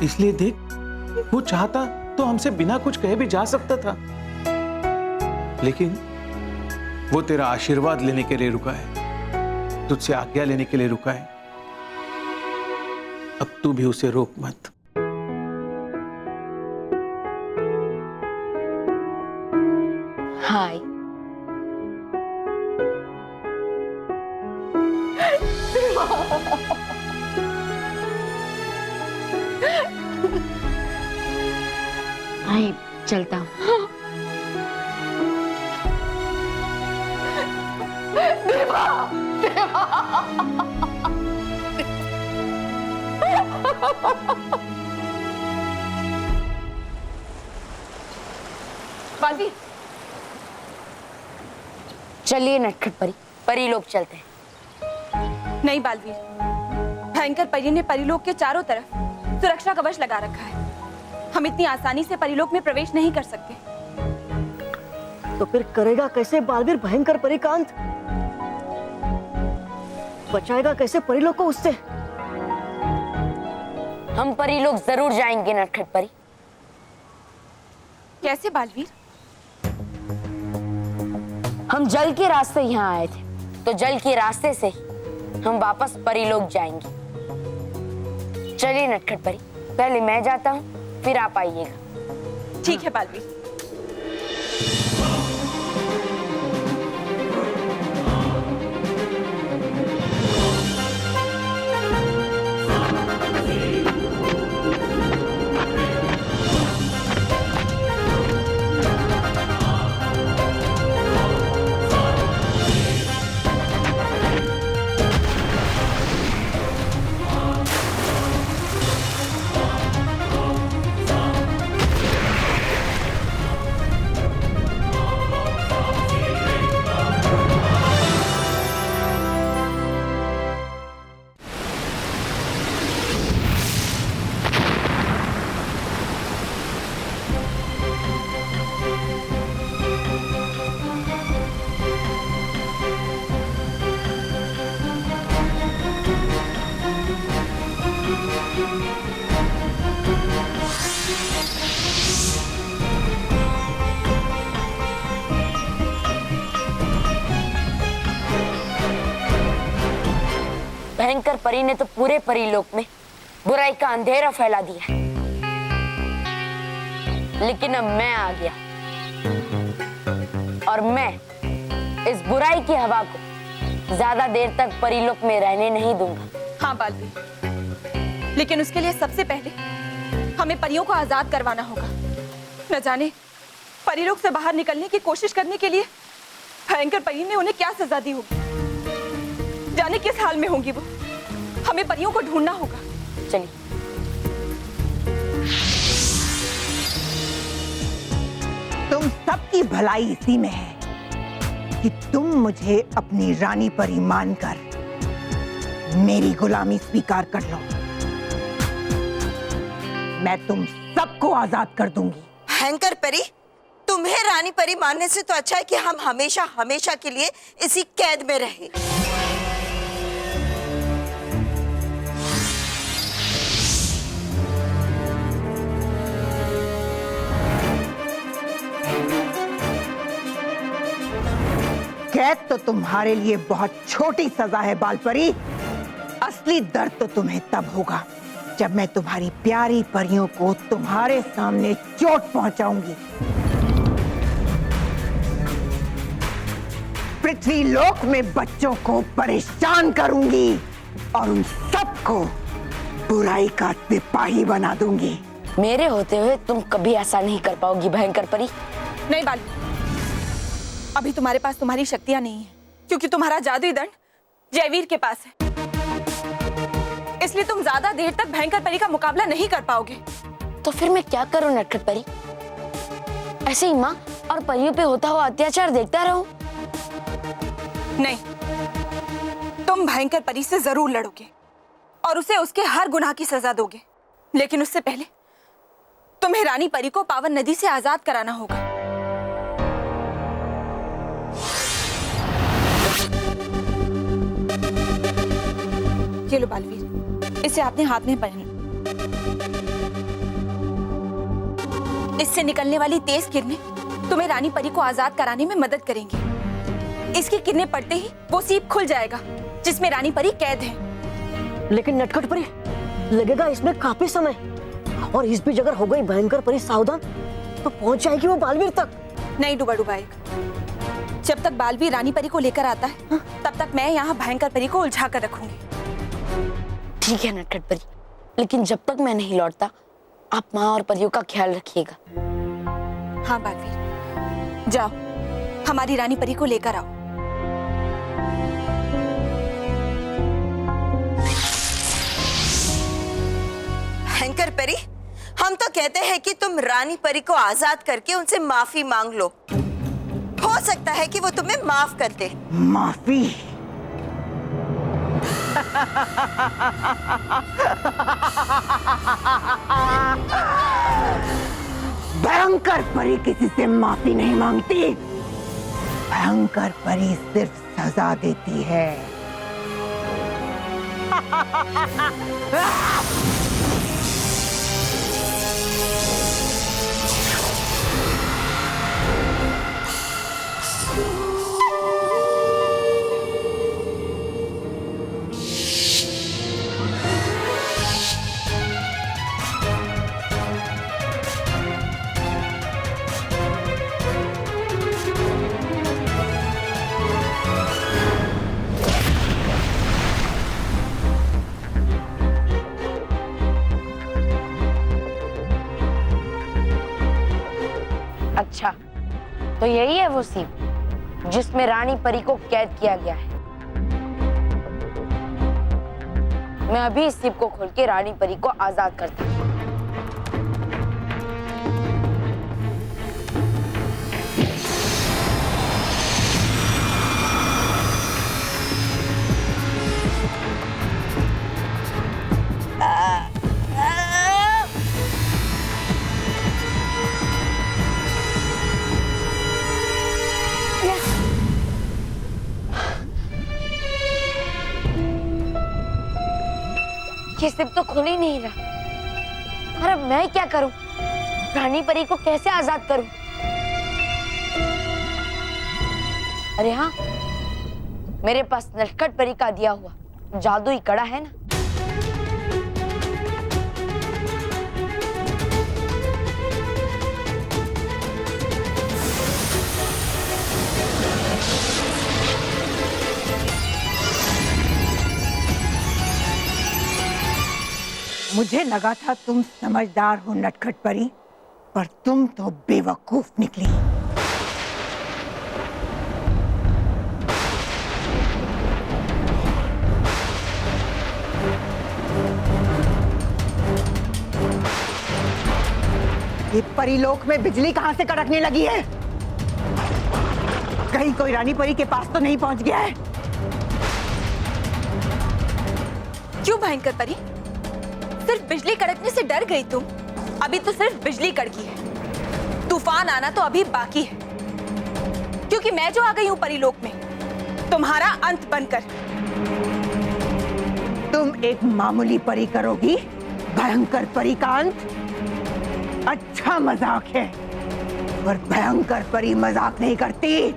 इसलिए देख, वो चाहता तो हमसे बिना कुछ कहे भी जा सकता था, लेकिन वो तेरा आशीर्वाद लेने के लिए रुका है, तुझसे आज्ञा लेने के लिए रुका है। अब तू भी उसे रोक मत। हाय। आई, चलता हूँ। देवा, देवा। बालवीर, चलिए नटखट परी, परी लोग चलते हैं। नहीं बालवीर, भयंकर परी ने परिलोक के चारों तरफ सुरक्षा कवच लगा रखा है। हम इतनी आसानी से परिलोक में प्रवेश नहीं कर सकते। तो फिर करेगा कैसे बालवीर भयंकर परिकांत? बचाएगा कैसे परिलोक को उससे? हम परी लोग जरूर जाएंगे नटखट परी। कैसे बालवीर? हम जल के रास्ते यहाँ आए थे, तो जल के रास्ते से ही हम वापस परी लोग जाएंगे। चलिए नटखट परी, पहले मैं जाता हूँ, फिर आप आइएगा। ठीक है बालवीर। भयंकर परी ने तो पूरे परिलोक में बुराई का अंधेरा फैला दिया है, लेकिन अब मैं आ गया और मैं इस बुराई की हवा को ज्यादा देर तक परिलोक में रहने नहीं दूंगा। हाँ बालवीर, लेकिन उसके लिए सबसे पहले हम हमें परियों को आजाद करवाना होगा। न जाने परिलोक से बाहर निकलने की कोशिश करने के लिए भयंकर परी ने उन्हें क्या सजा दी होगी। जाने किस हाल में होंगी वो। हमें परियों को ढूंढना होगा। चलिए। तुम सबकी भलाई इसी में है कि तुम मुझे अपनी रानी परी मानकर मेरी गुलामी स्वीकार कर लो। मैं तुम सबको आजाद कर दूंगी। भयंकर परी, तुम्हें रानी परी मानने से तो अच्छा है कि हम हमेशा हमेशा के लिए इसी कैद में रहे। कैद तो तुम्हारे लिए बहुत छोटी सजा है बालपरी। असली दर्द तो तुम्हें तब होगा जब मैं तुम्हारी प्यारी परियों को तुम्हारे सामने चोट पहुंचाऊंगी। पृथ्वी लोक में बच्चों को परेशान करूंगी और उन सबको बुराई का सिपाही बना दूंगी। मेरे होते हुए तुम कभी ऐसा नहीं कर पाओगी भयंकर परी। नहीं बालवी, अभी तुम्हारे पास तुम्हारी शक्तियां नहीं है, क्योंकि तुम्हारा जादुई दंड जयवीर के पास है। इसलिए तुम ज्यादा देर तक भयंकर परी का मुकाबला नहीं कर पाओगे। तो फिर मैं क्या करूं नटखट परी? ऐसे ही माँ और परियों पे होता हुआ अत्याचार देखता रहूं? नहीं, तुम भयंकर परी से जरूर लड़ोगे और उसे उसके हर गुनाह की सजा दोगे। लेकिन उससे पहले तुम्हें रानी परी को पावन नदी से आजाद कराना होगा। ये लो बालवीर, इसे आपने हाथ में पहन लो। इससे निकलने वाली तेज किरणें तुम्हें रानी परी को आजाद कराने में मदद करेंगी। इसकी किरणें पड़ते ही वो सीप खुल जाएगा जिसमें रानी परी कैद है। लेकिन नटखट परी, लगेगा इसमें काफी समय, और इस बीच अगर हो गई भयंकर परी सावधान तो पहुंच जाएगी वो बालवीर तक। नहीं डुबा डुबाएगा। जब तक बालवीर रानी परी को लेकर आता है तब तक मैं यहाँ भयंकर परी को उलझा कर रखूंगी। ठीक है नटखट परी, लेकिन जब तक मैं नहीं लौटता आप माँ और परियों का ख्याल रखिएगा। हाँ बालवीर, जाओ हमारी रानी परी को लेकर आओ। भयंकर परी, हम तो कहते हैं कि तुम रानी परी को आजाद करके उनसे माफी मांग लो। हो सकता है कि वो तुम्हें माफ कर दे। माफी? भयंकर परी किसी से माफी नहीं मांगती। भयंकर परी सिर्फ सजा देती है। अच्छा, तो यही है वो सीप जिसमें रानी परी को कैद किया गया है। मैं अभी इस सीप को खोल के रानी परी को आजाद करता हूँ। ये सिप तो खुल ही नहीं रहा। और अब मैं क्या करूं? रानी परी को कैसे आजाद करूं? अरे हाँ, मेरे पास नटखट परी का दिया हुआ जादुई कड़ा है ना। मुझे लगा था तुम समझदार हो नटखट परी, पर तुम तो बेवकूफ निकली। ये परीलोक में बिजली कहां से कड़कने लगी है? कहीं कोई रानी परी के पास तो नहीं पहुंच गया है? क्यों भयंकर परी? सिर्फ बिजली कड़कने से डर गई तुम? अभी तो सिर्फ बिजली कड़की है, तूफान आना तो अभी बाकी है। क्योंकि मैं जो आ गई हूँ परीलोक में तुम्हारा अंत बनकर। तुम एक मामूली परी करोगी भयंकर परी का अंत? अच्छा मजाक है, पर भयंकर परी मजाक नहीं करती।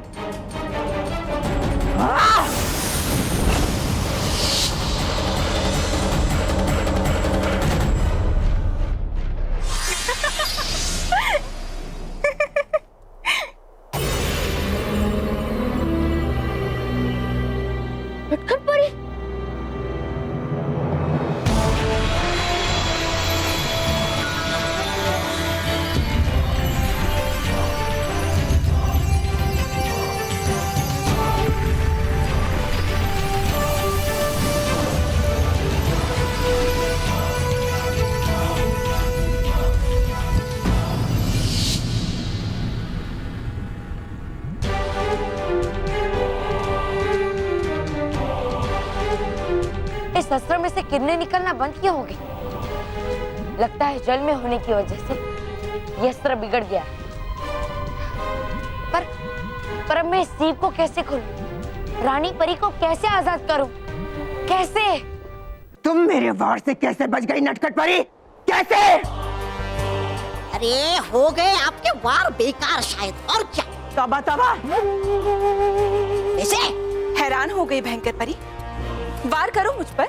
नटखट परी, इस अस्त्र में से किरणें निकलना बंद क्यों हो गई? लगता है जल में होने की वजह से ये अस्त्र बिगड़ गया। पर अब मैं इस सीप को कैसे खोलूं? रानी परी को कैसे आजाद करूं? कैसे? तुम मेरे वार से कैसे बच गई नटखट परी? कैसे? अरे हो गए आपके वार बेकार शायद, और क्या? तौबा तौबा। ऐसे हैरान हो गई भयंकर परी। वार करो मुझ पर,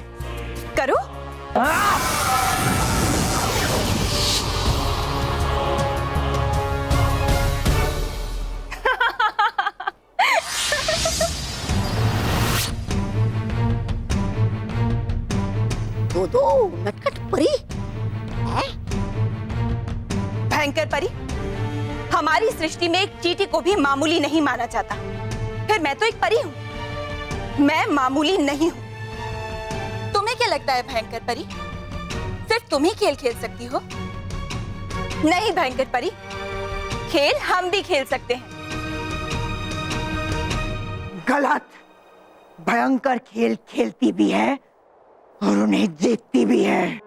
करो। दो नटखट परी है? भयंकर परी, हमारी सृष्टि में एक चींटी को भी मामूली नहीं माना जाता। फिर मैं तो एक परी हूँ, मैं मामूली नहीं हूँ। तुम्हें क्या लगता है भयंकर परी, सिर्फ तुम ही खेल खेल सकती हो? नहीं भयंकर परी, खेल हम भी खेल सकते हैं। गलत। भयंकर खेल खेलती भी है और उन्हें जीतती भी है।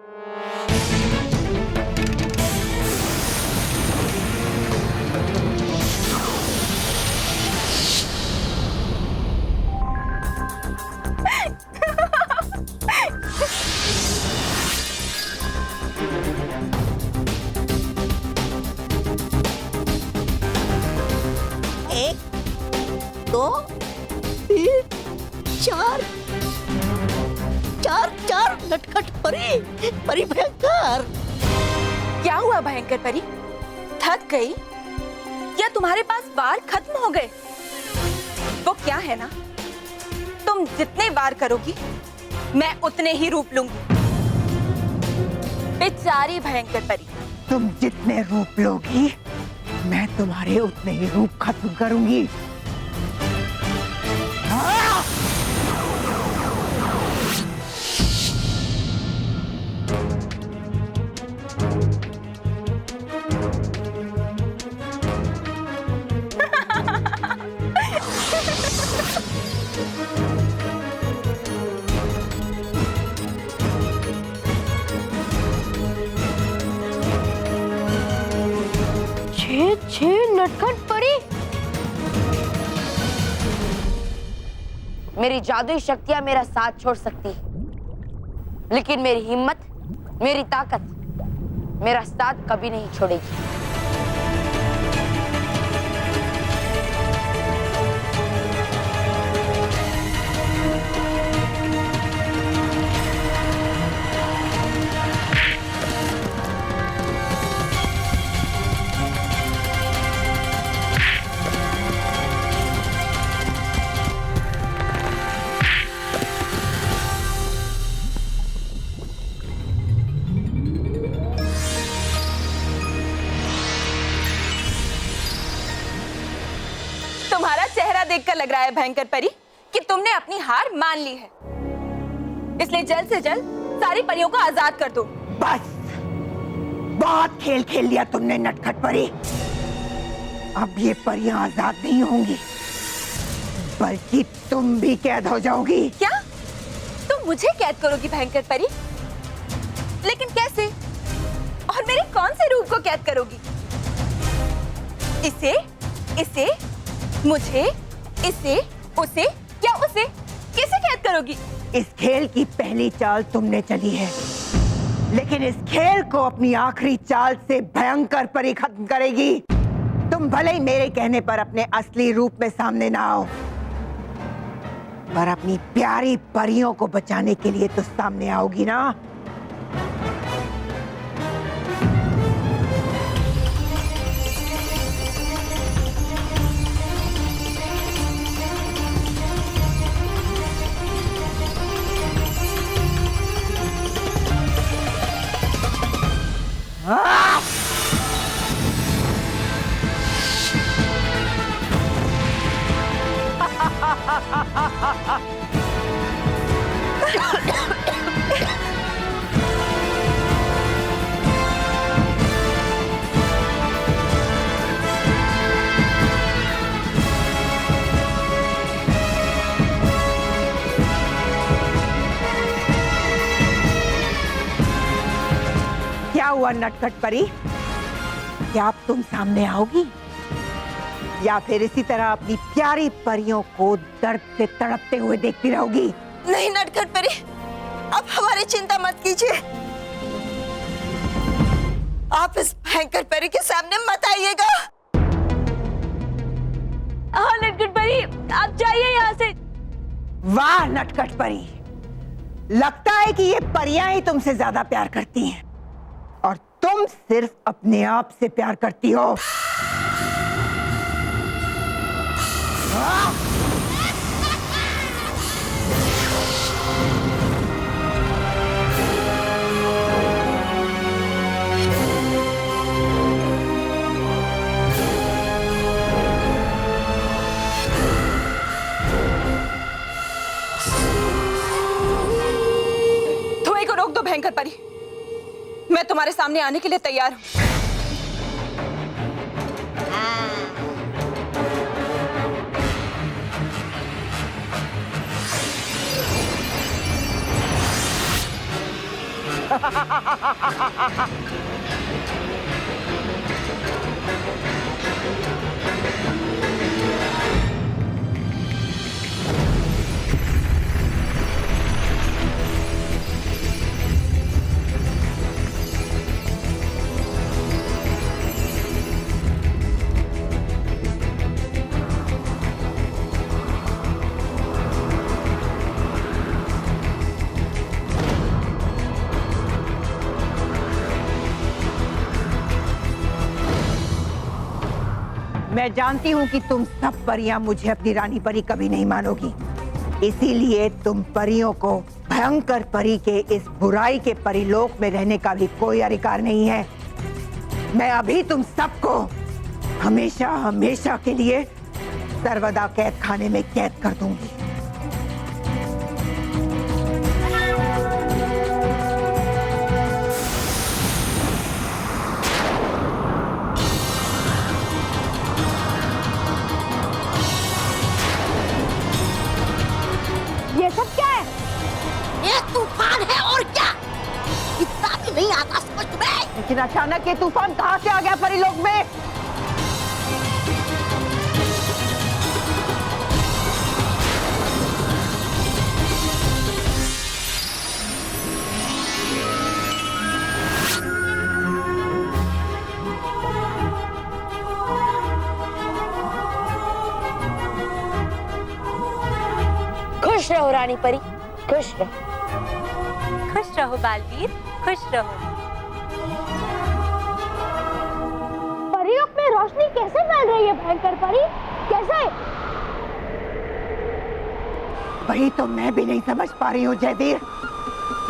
दो तीन चार, चार चार नटखट परी, परी भयंकर। क्या हुआ भयंकर परी, थक गई या तुम्हारे पास वार खत्म हो गए? वो क्या है ना, तुम जितने वार करोगी मैं उतने ही रूप लूंगी। बेचारी भयंकर परी, तुम जितने रूप लोगी मैं तुम्हारे उतने ही रूप खत्म करूंगी। छे नटखट परी, मेरी जादुई शक्तियां मेरा साथ छोड़ सकती है, लेकिन मेरी हिम्मत, मेरी ताकत मेरा साथ कभी नहीं छोड़ेगी। देखकर लग रहा है भयंकर परी कि तुमने अपनी हार मान ली है, इसलिए जल्द से जल्द सारी परियों को आजाद कर दो। बस, बहुत खेल खेल लिया तुमने नटखट परी। अब ये परियां आजाद नहीं होंगी, बल्कि तुम भी कैद हो जाओगी। क्या तुम मुझे कैद करोगी भयंकर परी? लेकिन कैसे? और मेरे कौन से रूप को कैद करोगी? इसे, इसे, मुझे, इसे, उसे या उसे कैसे कैद करोगी? इस खेल की पहली चाल तुमने चली है, लेकिन इस खेल को अपनी आखिरी चाल से भयंकर परी खत्म करेगी। तुम भले ही मेरे कहने पर अपने असली रूप में सामने ना आओ, पर अपनी प्यारी परियों को बचाने के लिए तो सामने आओगी ना। क्या हुआ नटखट परी? क्या अब तुम सामने आओगी या फिर इसी तरह अपनी प्यारी परियों को दर्द से तड़पते हुए देखती रहोगी? नहीं नटखट परी, अब हमारी चिंता मत कीजिए। आप इस भयंकर परी के सामने मत आइएगा। हाँ नटखट परी, आप जाइए यहाँ से। वाह नटखट परी, लगता है कि ये परियां ही तुमसे ज्यादा प्यार करती हैं और तुम सिर्फ अपने आप से प्यार करती हो। धुएं को रोक दो भयंकर परी, मैं तुम्हारे सामने आने के लिए तैयार हूं। मैं जानती हूँ कि तुम सब परियां मुझे अपनी रानी परी कभी नहीं मानोगी, इसीलिए तुम परियों को भयंकर परी के इस बुराई के परिलोक में रहने का भी कोई अधिकार नहीं है। मैं अभी तुम सबको हमेशा हमेशा के लिए सर्वदा कैद खाने में कैद कर दूंगी। ये सब क्या है? ये तूफान है और क्या? इतना भी नहीं आता समझ में। लेकिन अचानक ये तूफान कहाँ से आ गया परिलोक में? खुश रहो रानी परी, खुश रहो। खुश रहो बालवीर, खुश रहो। परियों में रोशनी कैसे फैल रही है भयंकर परी? कैसे? वही तो मैं भी नहीं समझ पा रही हूँ जयवीर,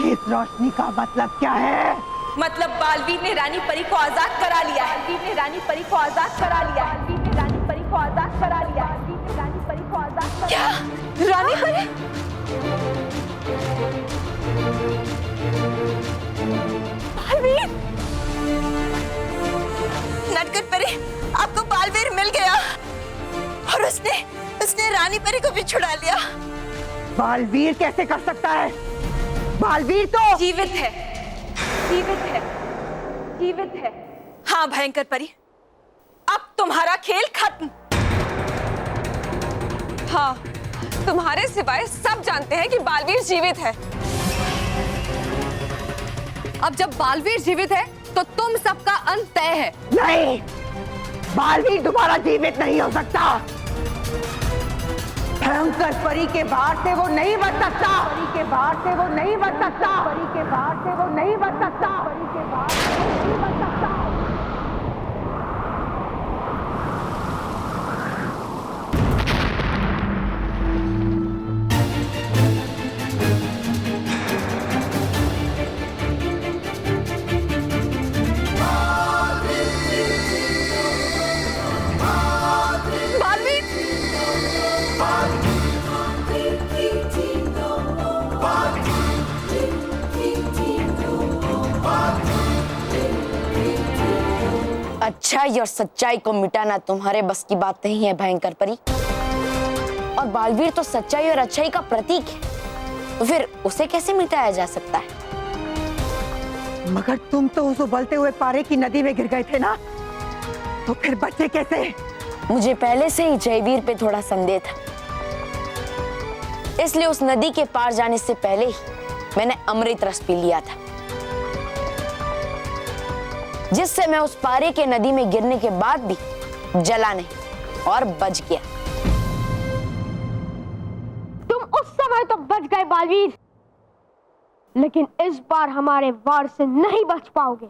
इस रोशनी का मतलब क्या है? मतलब बालवीर ने रानी परी को आजाद करा लिया है। बालवीर ने रानी परी को आजाद करा लिया है। बालवीर ने रानी परी को आजाद करा लिया है। बालवीर ने रानी परी को क्या रानी परी? बालवीर, नटखट परी, आपको बालवीर मिल गया और उसने रानी परी को भी छुड़ा लिया। बालवीर कैसे कर सकता है? बालवीर तो जीवित है, जीवित है, जीवित है। हाँ भयंकर परी, अब तुम्हारा खेल खत्म। हाँ, तुम्हारे सिवाय सब जानते हैं कि बालवीर जीवित है। अब जब बालवीर जीवित है तो तुम सबका अंत तय है। नहीं, बालवीर दोबारा जीवित नहीं हो सकता। भयंकर परी के बाहर से वो नहीं बच सकता। परी के बाहर से वो नहीं बच सकता। परी के बाहर से वो नहीं बच सकता। परी के बाहर से वो नहीं बच सकता। अच्छाई और सच्चाई को मिटाना तुम्हारे बस की बात नहीं है भयंकर परी। और बालवीर तो सच्चाई और अच्छाई का प्रतीक है, तो फिर उसे कैसे मिटाया जा सकता है? मगर तुम तो उस उबलते हुए पारे की नदी में गिर गए थे ना, तो फिर बचे कैसे? मुझे पहले से ही जयवीर पे थोड़ा संदेह था, इसलिए उस नदी के पार जाने से पहले ही मैंने अमृत रस पी लिया था, जिससे मैं उस पारे के नदी में गिरने के बाद भी जला नहीं और बच गया। तुम उस समय तो बच गए बालवीर, लेकिन इस बार हमारे वार से नहीं बच पाओगे।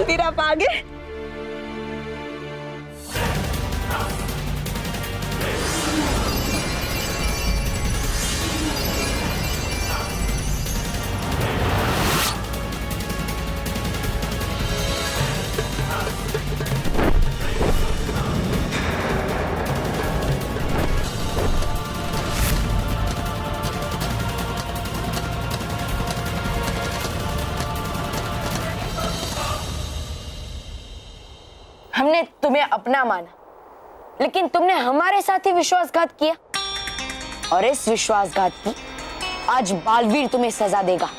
फिर आप आगे। हमने तुम्हें अपना माना, लेकिन तुमने हमारे साथ ही विश्वासघात किया, और इस विश्वासघात की आज बालवीर तुम्हें सजा देगा।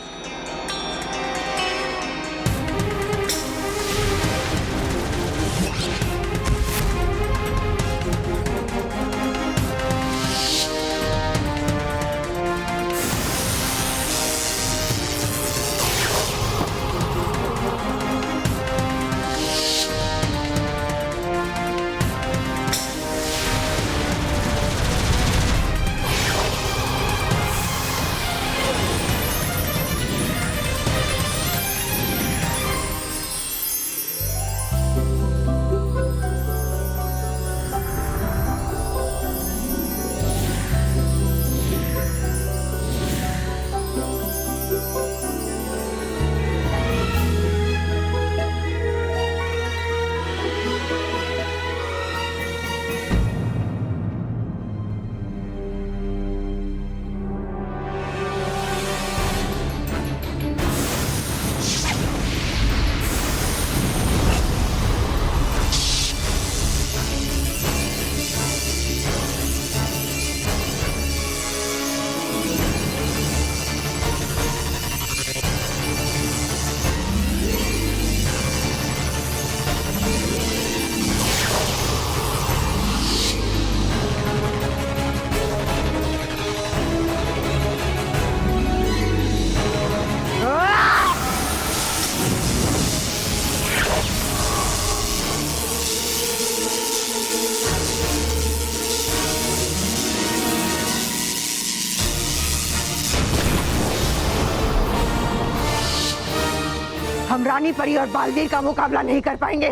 रानी परी और बालवीर का मुकाबला नहीं कर पाएंगे।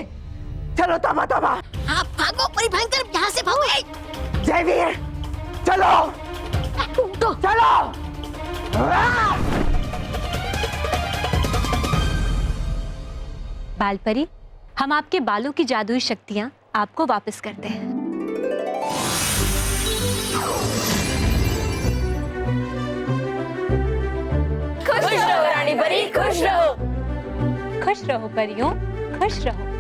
चलो तबा तबा। आप भागो परी भयंकर, यहाँ से भागो। जयवीर चलो, चलो। बालपरी, हम आपके बालों की जादुई शक्तियां आपको वापस करते हैं। खुश रहो रानी परी, खुश रहो। खुश रहो परियों, खुश रहो।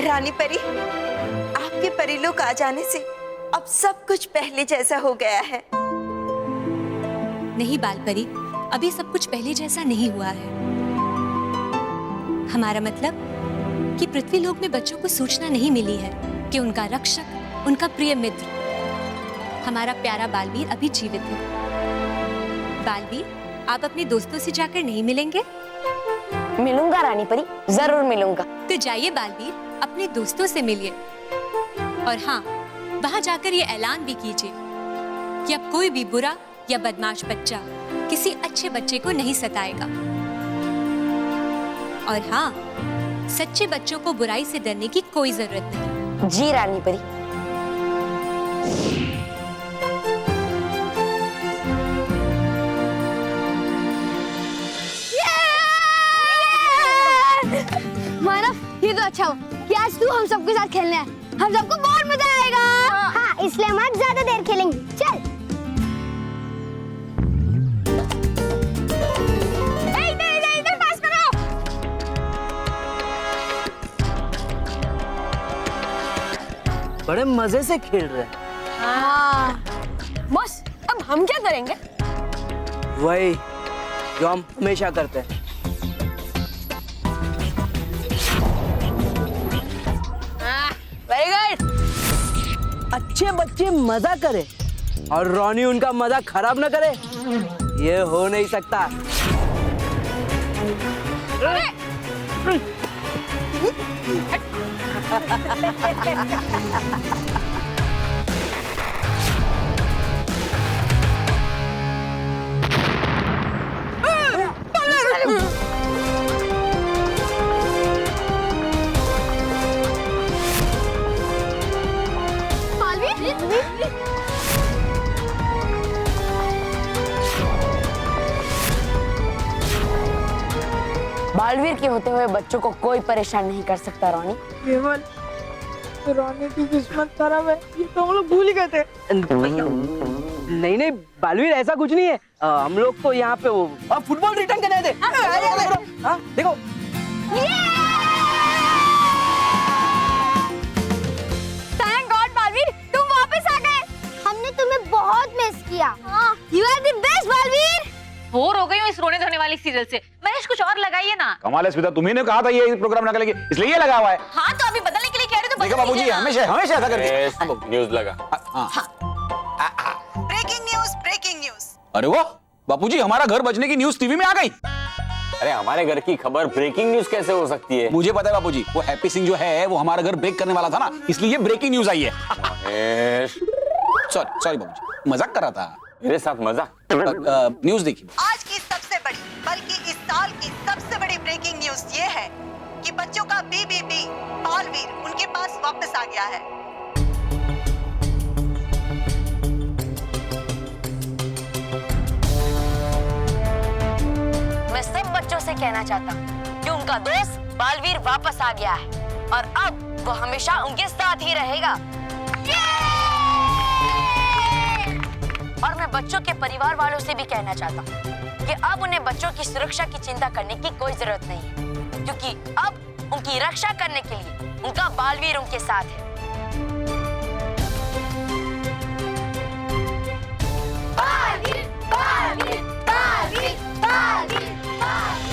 रानी परी, आपके परिलोक आ जाने से अब सब कुछ पहले जैसा हो गया है। नहीं बालपरी, अभी सब कुछ पहले जैसा नहीं हुआ है। हमारा मतलब कि पृथ्वीलोक में बच्चों को सूचना नहीं मिली है कि उनका रक्षक, उनका प्रिय मित्र, हमारा प्यारा बालवीर अभी जीवित है। बालवीर, आप अपने दोस्तों से जाकर नहीं मिलेंगे? मिलूंगा रानी परी, जरूर मिलूंगा। तो जाइए बालवीर, अपने दोस्तों से मिलिए। और हाँ, वहां जाकर ये ऐलान भी कीजिए कि अब कोई भी बुरा या बदमाश बच्चा किसी अच्छे बच्चे को नहीं सताएगा। और हाँ, सच्चे बच्चों को बुराई से डरने की कोई जरूरत नहीं। जी रानी परी। मानव, ये तो अच्छा हो कि आज तू हम सबके साथ खेलने आए। हम सबको बहुत मजा आएगा। हाँ, इसलिए हम आज ज्यादा देर खेलेंगे। चल। इधर पास करो। बड़े मजे से खेल रहे हैं। हाँ। बस, अब हम क्या करेंगे? वही जो हम हमेशा करते हैं। Very good. अच्छे बच्चे मजा करे और रोनी उनका मजा खराब ना करे, ये हो नहीं सकता। बालवीर के होते हुए बच्चों को कोई परेशान नहीं कर सकता रोनी। केवल रोनी की किस्मत खराब है, ये तो हम लोग भूल ही गए थे। नहीं नहीं बालवीर, ऐसा कुछ नहीं है। हम लोग तो यहाँ पे वो फुटबॉल रिटर्न करने थे। देखो थैंक गॉड बालवीर, तुम वापस आ गए। हमने तुम्हें बहुत मिस किया। You are the best Baalveer. Bore हो गई हूँ इस रोने धोने वाली सीरियल से। महेश कुछ और लगाइए ना। कमाल है स्मिता, तुम्ही ने कहा था ये प्रोग्राम लगा लेंगे, इसलिए ये लगा हुआ है। हाँ तो अभी बदलने के लिए कह रहे हो तो देखो बाबूजी, हमेशा हमेशा ऐसा करते। न्यूज लगा। Breaking news, breaking news. अरे वाह बापूजी, हमारा घर बचने की न्यूज टीवी में आ गई। अरे हमारे घर की खबर ब्रेकिंग न्यूज कैसे हो सकती है? मुझे पता है बापूजी, वो हैप्पी सिंह जो है वो हमारा घर ब्रेक करने वाला था ना, इसलिए ब्रेकिंग न्यूज आई है। सॉरी बाबूजी, मजाक कर रहा था। मेरे साथ मजाक? न्यूज देखिए। आज की सबसे बड़ी, बल्कि इस साल की सबसे बड़ी ब्रेकिंग न्यूज ये है कि बच्चों का बीबीबी बालवीर उनके पास वापस आ गया है। मैं सब बच्चों से कहना चाहता हूँ कि उनका दोस्त बालवीर वापस आ गया है और अब वो हमेशा उनके साथ ही रहेगा। मैं बच्चों के परिवार वालों से भी कहना चाहता हूँ कि अब उन्हें बच्चों की सुरक्षा की चिंता करने की कोई जरूरत नहीं है, क्योंकि अब उनकी रक्षा करने के लिए उनका बालवीर उनके साथ है। बालवीर, बालवीर, बालवीर, बालवीर, बालवीर।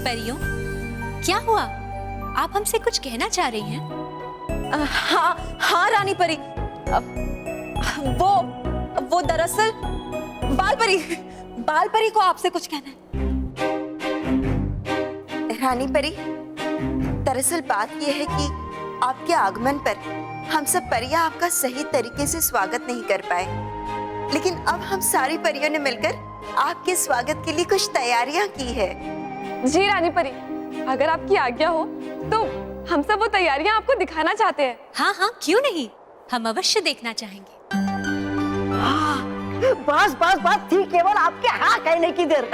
परियों, क्या हुआ? आप हमसे कुछ कहना चाह रही हैं? हाँ रानी परी, वो दरअसल बाल परी को आपसे कुछ कहना है। रानी परी, दरअसल बात यह है कि आपके आगमन पर हम सब परियां आपका सही तरीके से स्वागत नहीं कर पाए, लेकिन अब हम सारी परियों ने मिलकर आपके स्वागत के लिए कुछ तैयारियां की है। जी रानी परी, अगर आपकी आज्ञा हो तो हम सब वो तैयारियां आपको दिखाना चाहते हैं। हाँ हाँ, क्यों नहीं, हम अवश्य देखना चाहेंगे। बस बस बस, थी केवल आपके हाँ कहने की देर।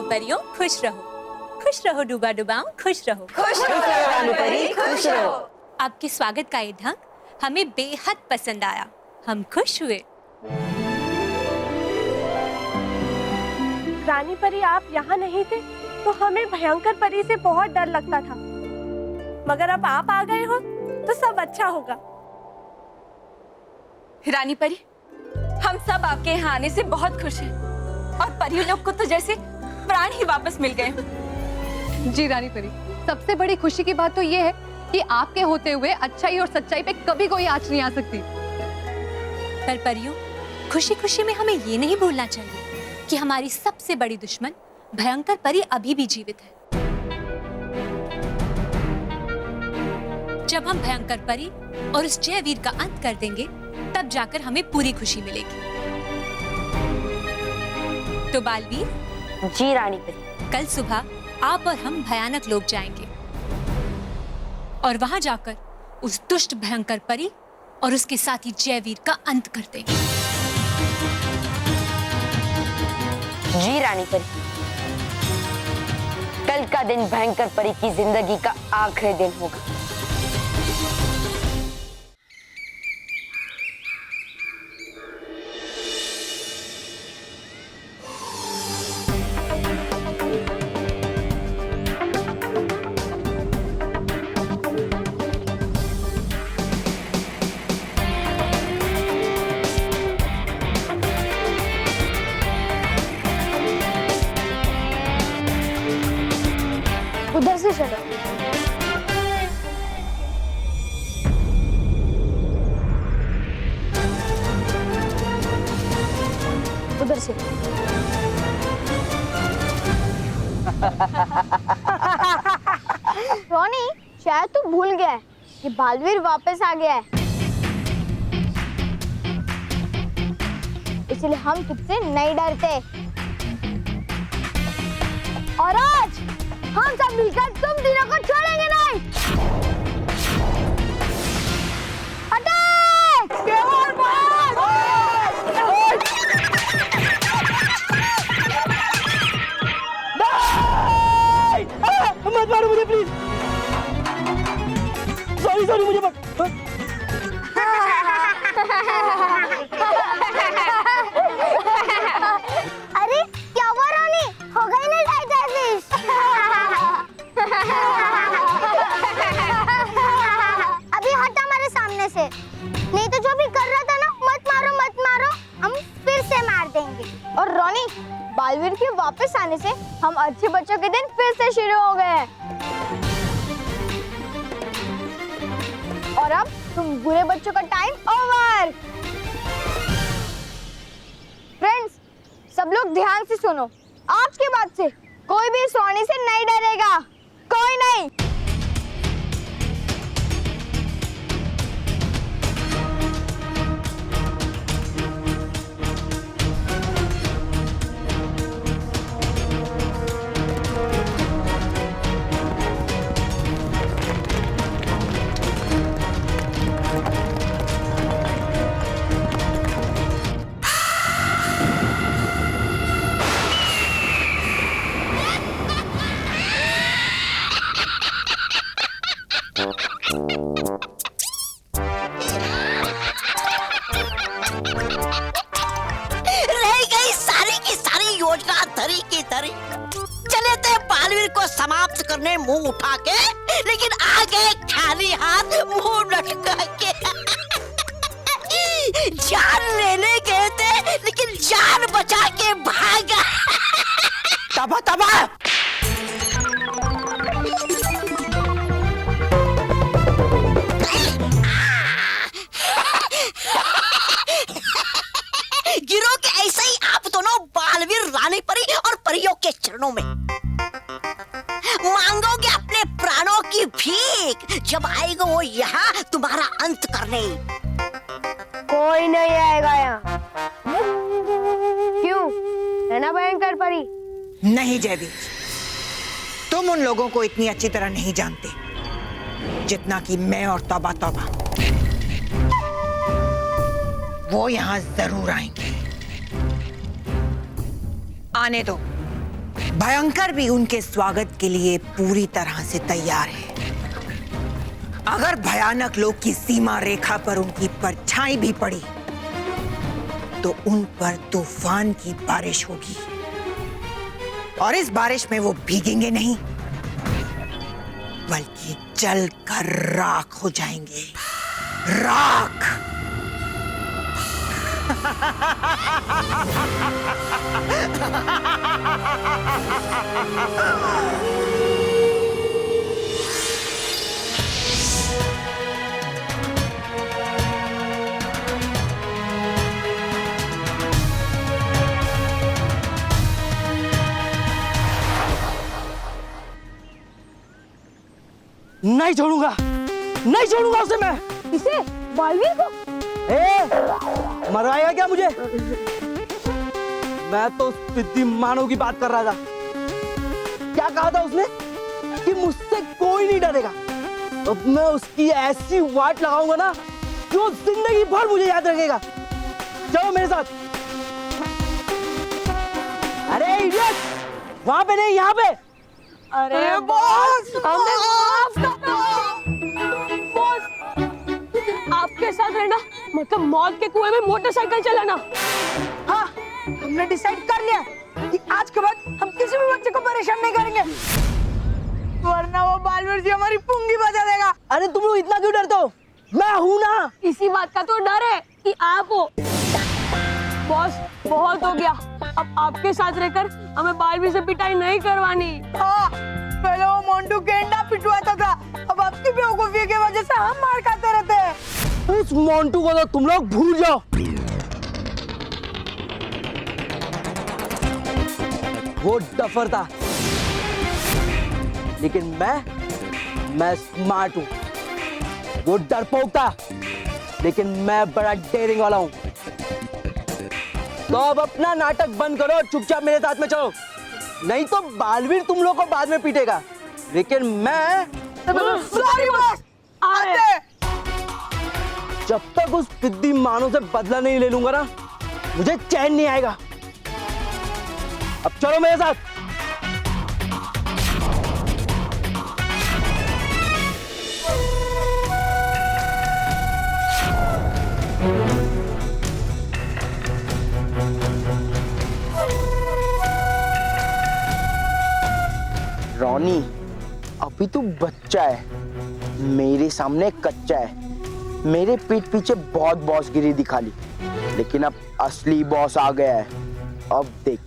परियों, खुश रहो डूबा डुबाऊं, खुश रहो। खुश रहो रानी परी, खुश रहो। आपके स्वागत का ये ढंग हमें बेहद पसंद आया, हम खुश हुए। रानी परी, आप यहाँ नहीं थे तो हमें भयंकर परी से बहुत डर लगता था, मगर अब आप आ गए हो तो सब अच्छा होगा। रानी परी, हम सब आपके यहाँ आने से बहुत खुश हैं और परी लोग को तो जैसे प्राण ही वापस मिल गए। जी रानी परी, सबसे बड़ी खुशी की बात तो ये है कि आपके होते हुए अच्छाई और सच्चाई पे कभी कोई आँच नहीं आ सकती। पर परियों, खुशी खुशी में हमें ये नहीं भूलना चाहिए कि हमारी सबसे बड़ी दुश्मन भयंकर परी अभी भी जीवित है। जब हम भयंकर परी और उस जयवीर का अंत कर देंगे, तब जाकर हमें पूरी खुशी मिलेगी। तो बालवीर। जी रानी परी। कल सुबह आप और हम भयानक लोक जाएंगे और वहां जाकर उस दुष्ट भयंकर परी और उसके साथी जयवीर का अंत कर देंगे। जी रानी परी, कल का दिन भयंकर परी की जिंदगी का आखिरी दिन होगा। उधर से चलो। उधर से। रोनी, शायद तू भूल गया है कि बालवीर वापस आ गया है, इसलिए हम तुझसे नहीं डरते। और आज हम सब मिलकर तुम तीनों को छोड़ेंगे नहीं। अटैक! केवल मत मारो मुझे प्लीज। सॉरी मुझे मत। अरे क्या हुआ रोनी? हो गई ना डाइजेस्ट? अभी हट हमारे सामने से, नहीं तो जो भी कर रहा था ना, मत मारो, हम फिर से मार देंगे। और रोनी, बालवीर के वापस आने से हम अच्छे बच्चों के दिन फिर से शुरू हो गए हैं। और अब तुम बुरे बच्चों का टाइम ओवर। फ्रेंड्स, सब लोग ध्यान से सुनो, आज के बाद से कोई भी सोने से नहीं डरेगा, कोई नहीं। रह गई सारी की सारी योजना धरी की धरी। चले थे बालवीर को समाप्त करने मुंह उठा के, लेकिन आगे खाली हाथ मुंह लटका के। जान लेने गए थे, लेकिन जान बचा के भागा। तबा तबा गिरोगे ऐसे ही आप दोनों बालवीर रानी परी और परियों के चरणों में। मांगोगे अपने प्राणों की भीख, जब आएगा वो यहाँ तुम्हारा अंत करने। कोई नहीं आएगा यहाँ। क्यों? है ना भयंकर परी? नहीं जयवीर, तुम उन लोगों को इतनी अच्छी तरह नहीं जानते जितना कि मैं और तौबा तौबा। वो यहाँ जरूर आएंगे। आने दो, भयंकर भी उनके स्वागत के लिए पूरी तरह से तैयार है। अगर भयानक लोग की सीमा रेखा पर उनकी परछाई भी पड़ी तो उन पर तूफान की बारिश होगी, और इस बारिश में वो भीगेंगे नहीं बल्कि जलकर राख हो जाएंगे। राख। नहीं छोड़ूंगा उसे मैं। इसे? बालवीर को? मरवाएगा क्या मुझे? मैं तो सिद्धि मानव की बात कर रहा था। क्या कहा था उसने? कि मुझसे कोई नहीं डरेगा। अब मैं उसकी ऐसी वाट लगाऊंगा ना जो जिंदगी भर मुझे याद रखेगा। चलो मेरे साथ। अरे इडियट, वहां पे नहीं, यहाँ पे। अरे बॉस, हमें माफ कर दो। बॉस, आपके साथ रहना मतलब मौत के कुएं में मोटरसाइकिल चलाना। हाँ, हमने डिसाइड कर लिया कि आज के बाद हम किसी भी बच्चे को परेशान नहीं करेंगे, वरना वो बालवीर जी हमारी पुंगी बजा देगा। अरे तुम लोग इतना क्यों डरते हो? मैं हूं ना। इसी बात का तो डर है कि आप हो। बॉस, बहुत हो गया, अब आपके साथ रहकर हमें बालवीर से पिटाई नहीं करवानी। हाँ, पहले वो मोंटू गेंडा पिटवाता था, अब आपकी बेवकूफी की वजह से हम मार खाते रहते हैं। उस मोंटू को तो तुम लोग भूल जाओ। वो डफर था, लेकिन मैं स्मार्ट हूँ। वो डरपोक था, लेकिन मैं बड़ा डेयरिंग वाला हूँ। तो अब अपना नाटक बंद करो और चुपचाप मेरे साथ में चलो, नहीं तो बालवीर तुम लोग को बाद में पीटेगा, लेकिन मैं जब तक उस पिद्दी मानो से बदला नहीं ले लूंगा ना, मुझे चैन नहीं आएगा। अब चलो मेरे साथ। रॉनी, अभी तू बच्चा है, मेरे सामने कच्चा है। मेरे पीठ पीछे बहुत बॉसगिरी दिखा ली, लेकिन अब असली बॉस आ गया है। अब देख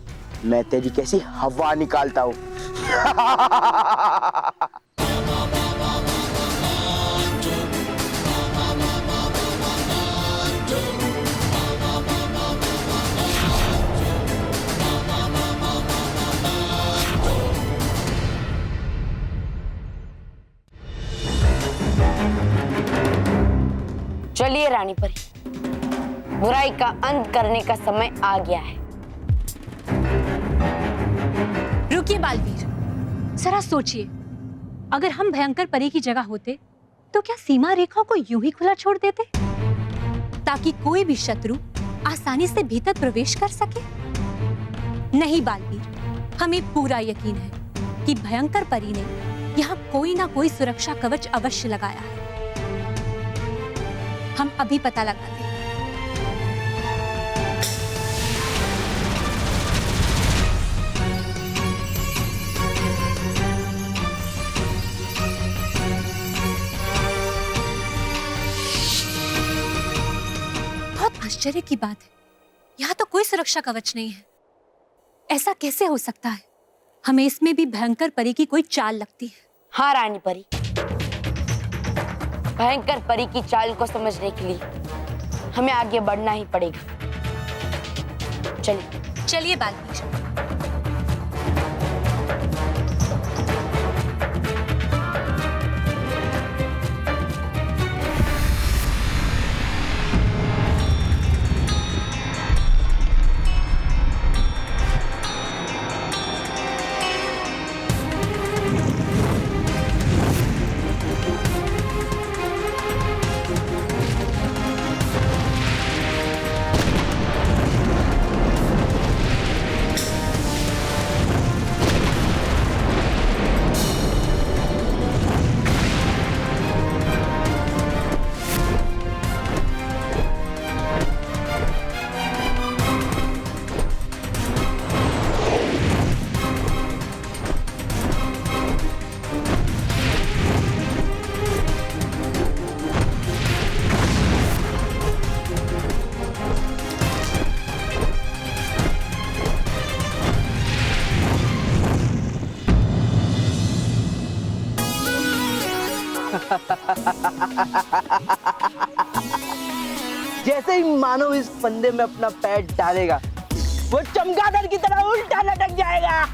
मैं तेरी कैसी हवा निकालता हूँ। चलिए रानी परी, बुराई का अंत करने का समय आ गया है। रुकिए बालवीर, जरा सोचिए, अगर हम भयंकर परी की जगह होते तो क्या सीमा रेखा को यूं ही खुला छोड़ देते ताकि कोई भी शत्रु आसानी से भीतर प्रवेश कर सके? नहीं बालवीर, हमें पूरा यकीन है कि भयंकर परी ने यहाँ कोई ना कोई सुरक्षा कवच अवश्य लगाया है। हम अभी पता लगाते हैं। बहुत आश्चर्य की बात है, यहाँ तो कोई सुरक्षा कवच नहीं है। ऐसा कैसे हो सकता है? हमें इसमें भी भयंकर परी की कोई चाल लगती है। हाँ रानी परी, भयंकर परी की चाल को समझने के लिए हमें आगे बढ़ना ही पड़ेगा। चलिए बालवीर। जैसे ही मानव इस फंदे में अपना पैर डालेगा, वो चमगादड़ की तरह उल्टा लटक जाएगा।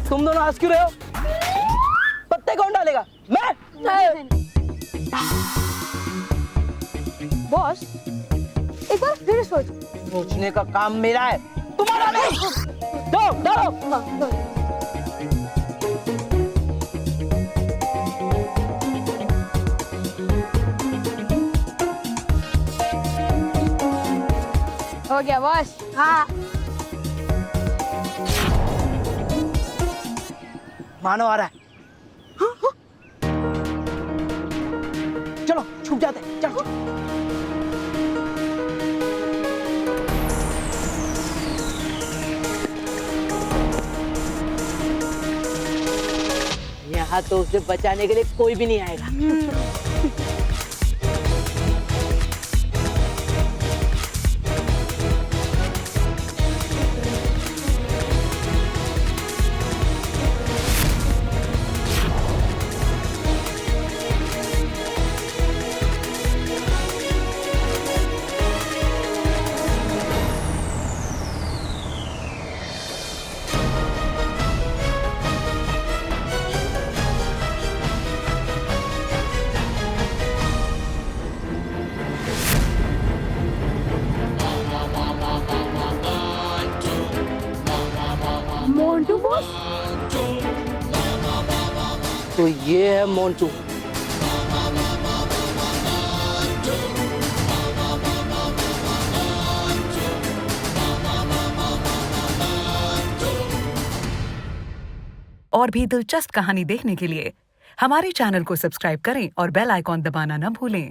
तुम दोनों हंस क्यों रहे हो? पत्ते कौन डालेगा? मैं। बॉस, एक बार फिर सोचने का काम मेरा है, तुम्हारा नहीं। डालो। हो गया बॉस। हाँ, मानो आ रहा है। चलो छुप जाते हैं, चलो। यहाँ तो उसे बचाने के लिए कोई भी नहीं आएगा। बॉस। तो ये है मोंटू। और भी दिलचस्प कहानी देखने के लिए हमारे चैनल को सब्सक्राइब करें और बेल आइकॉन दबाना न भूलें।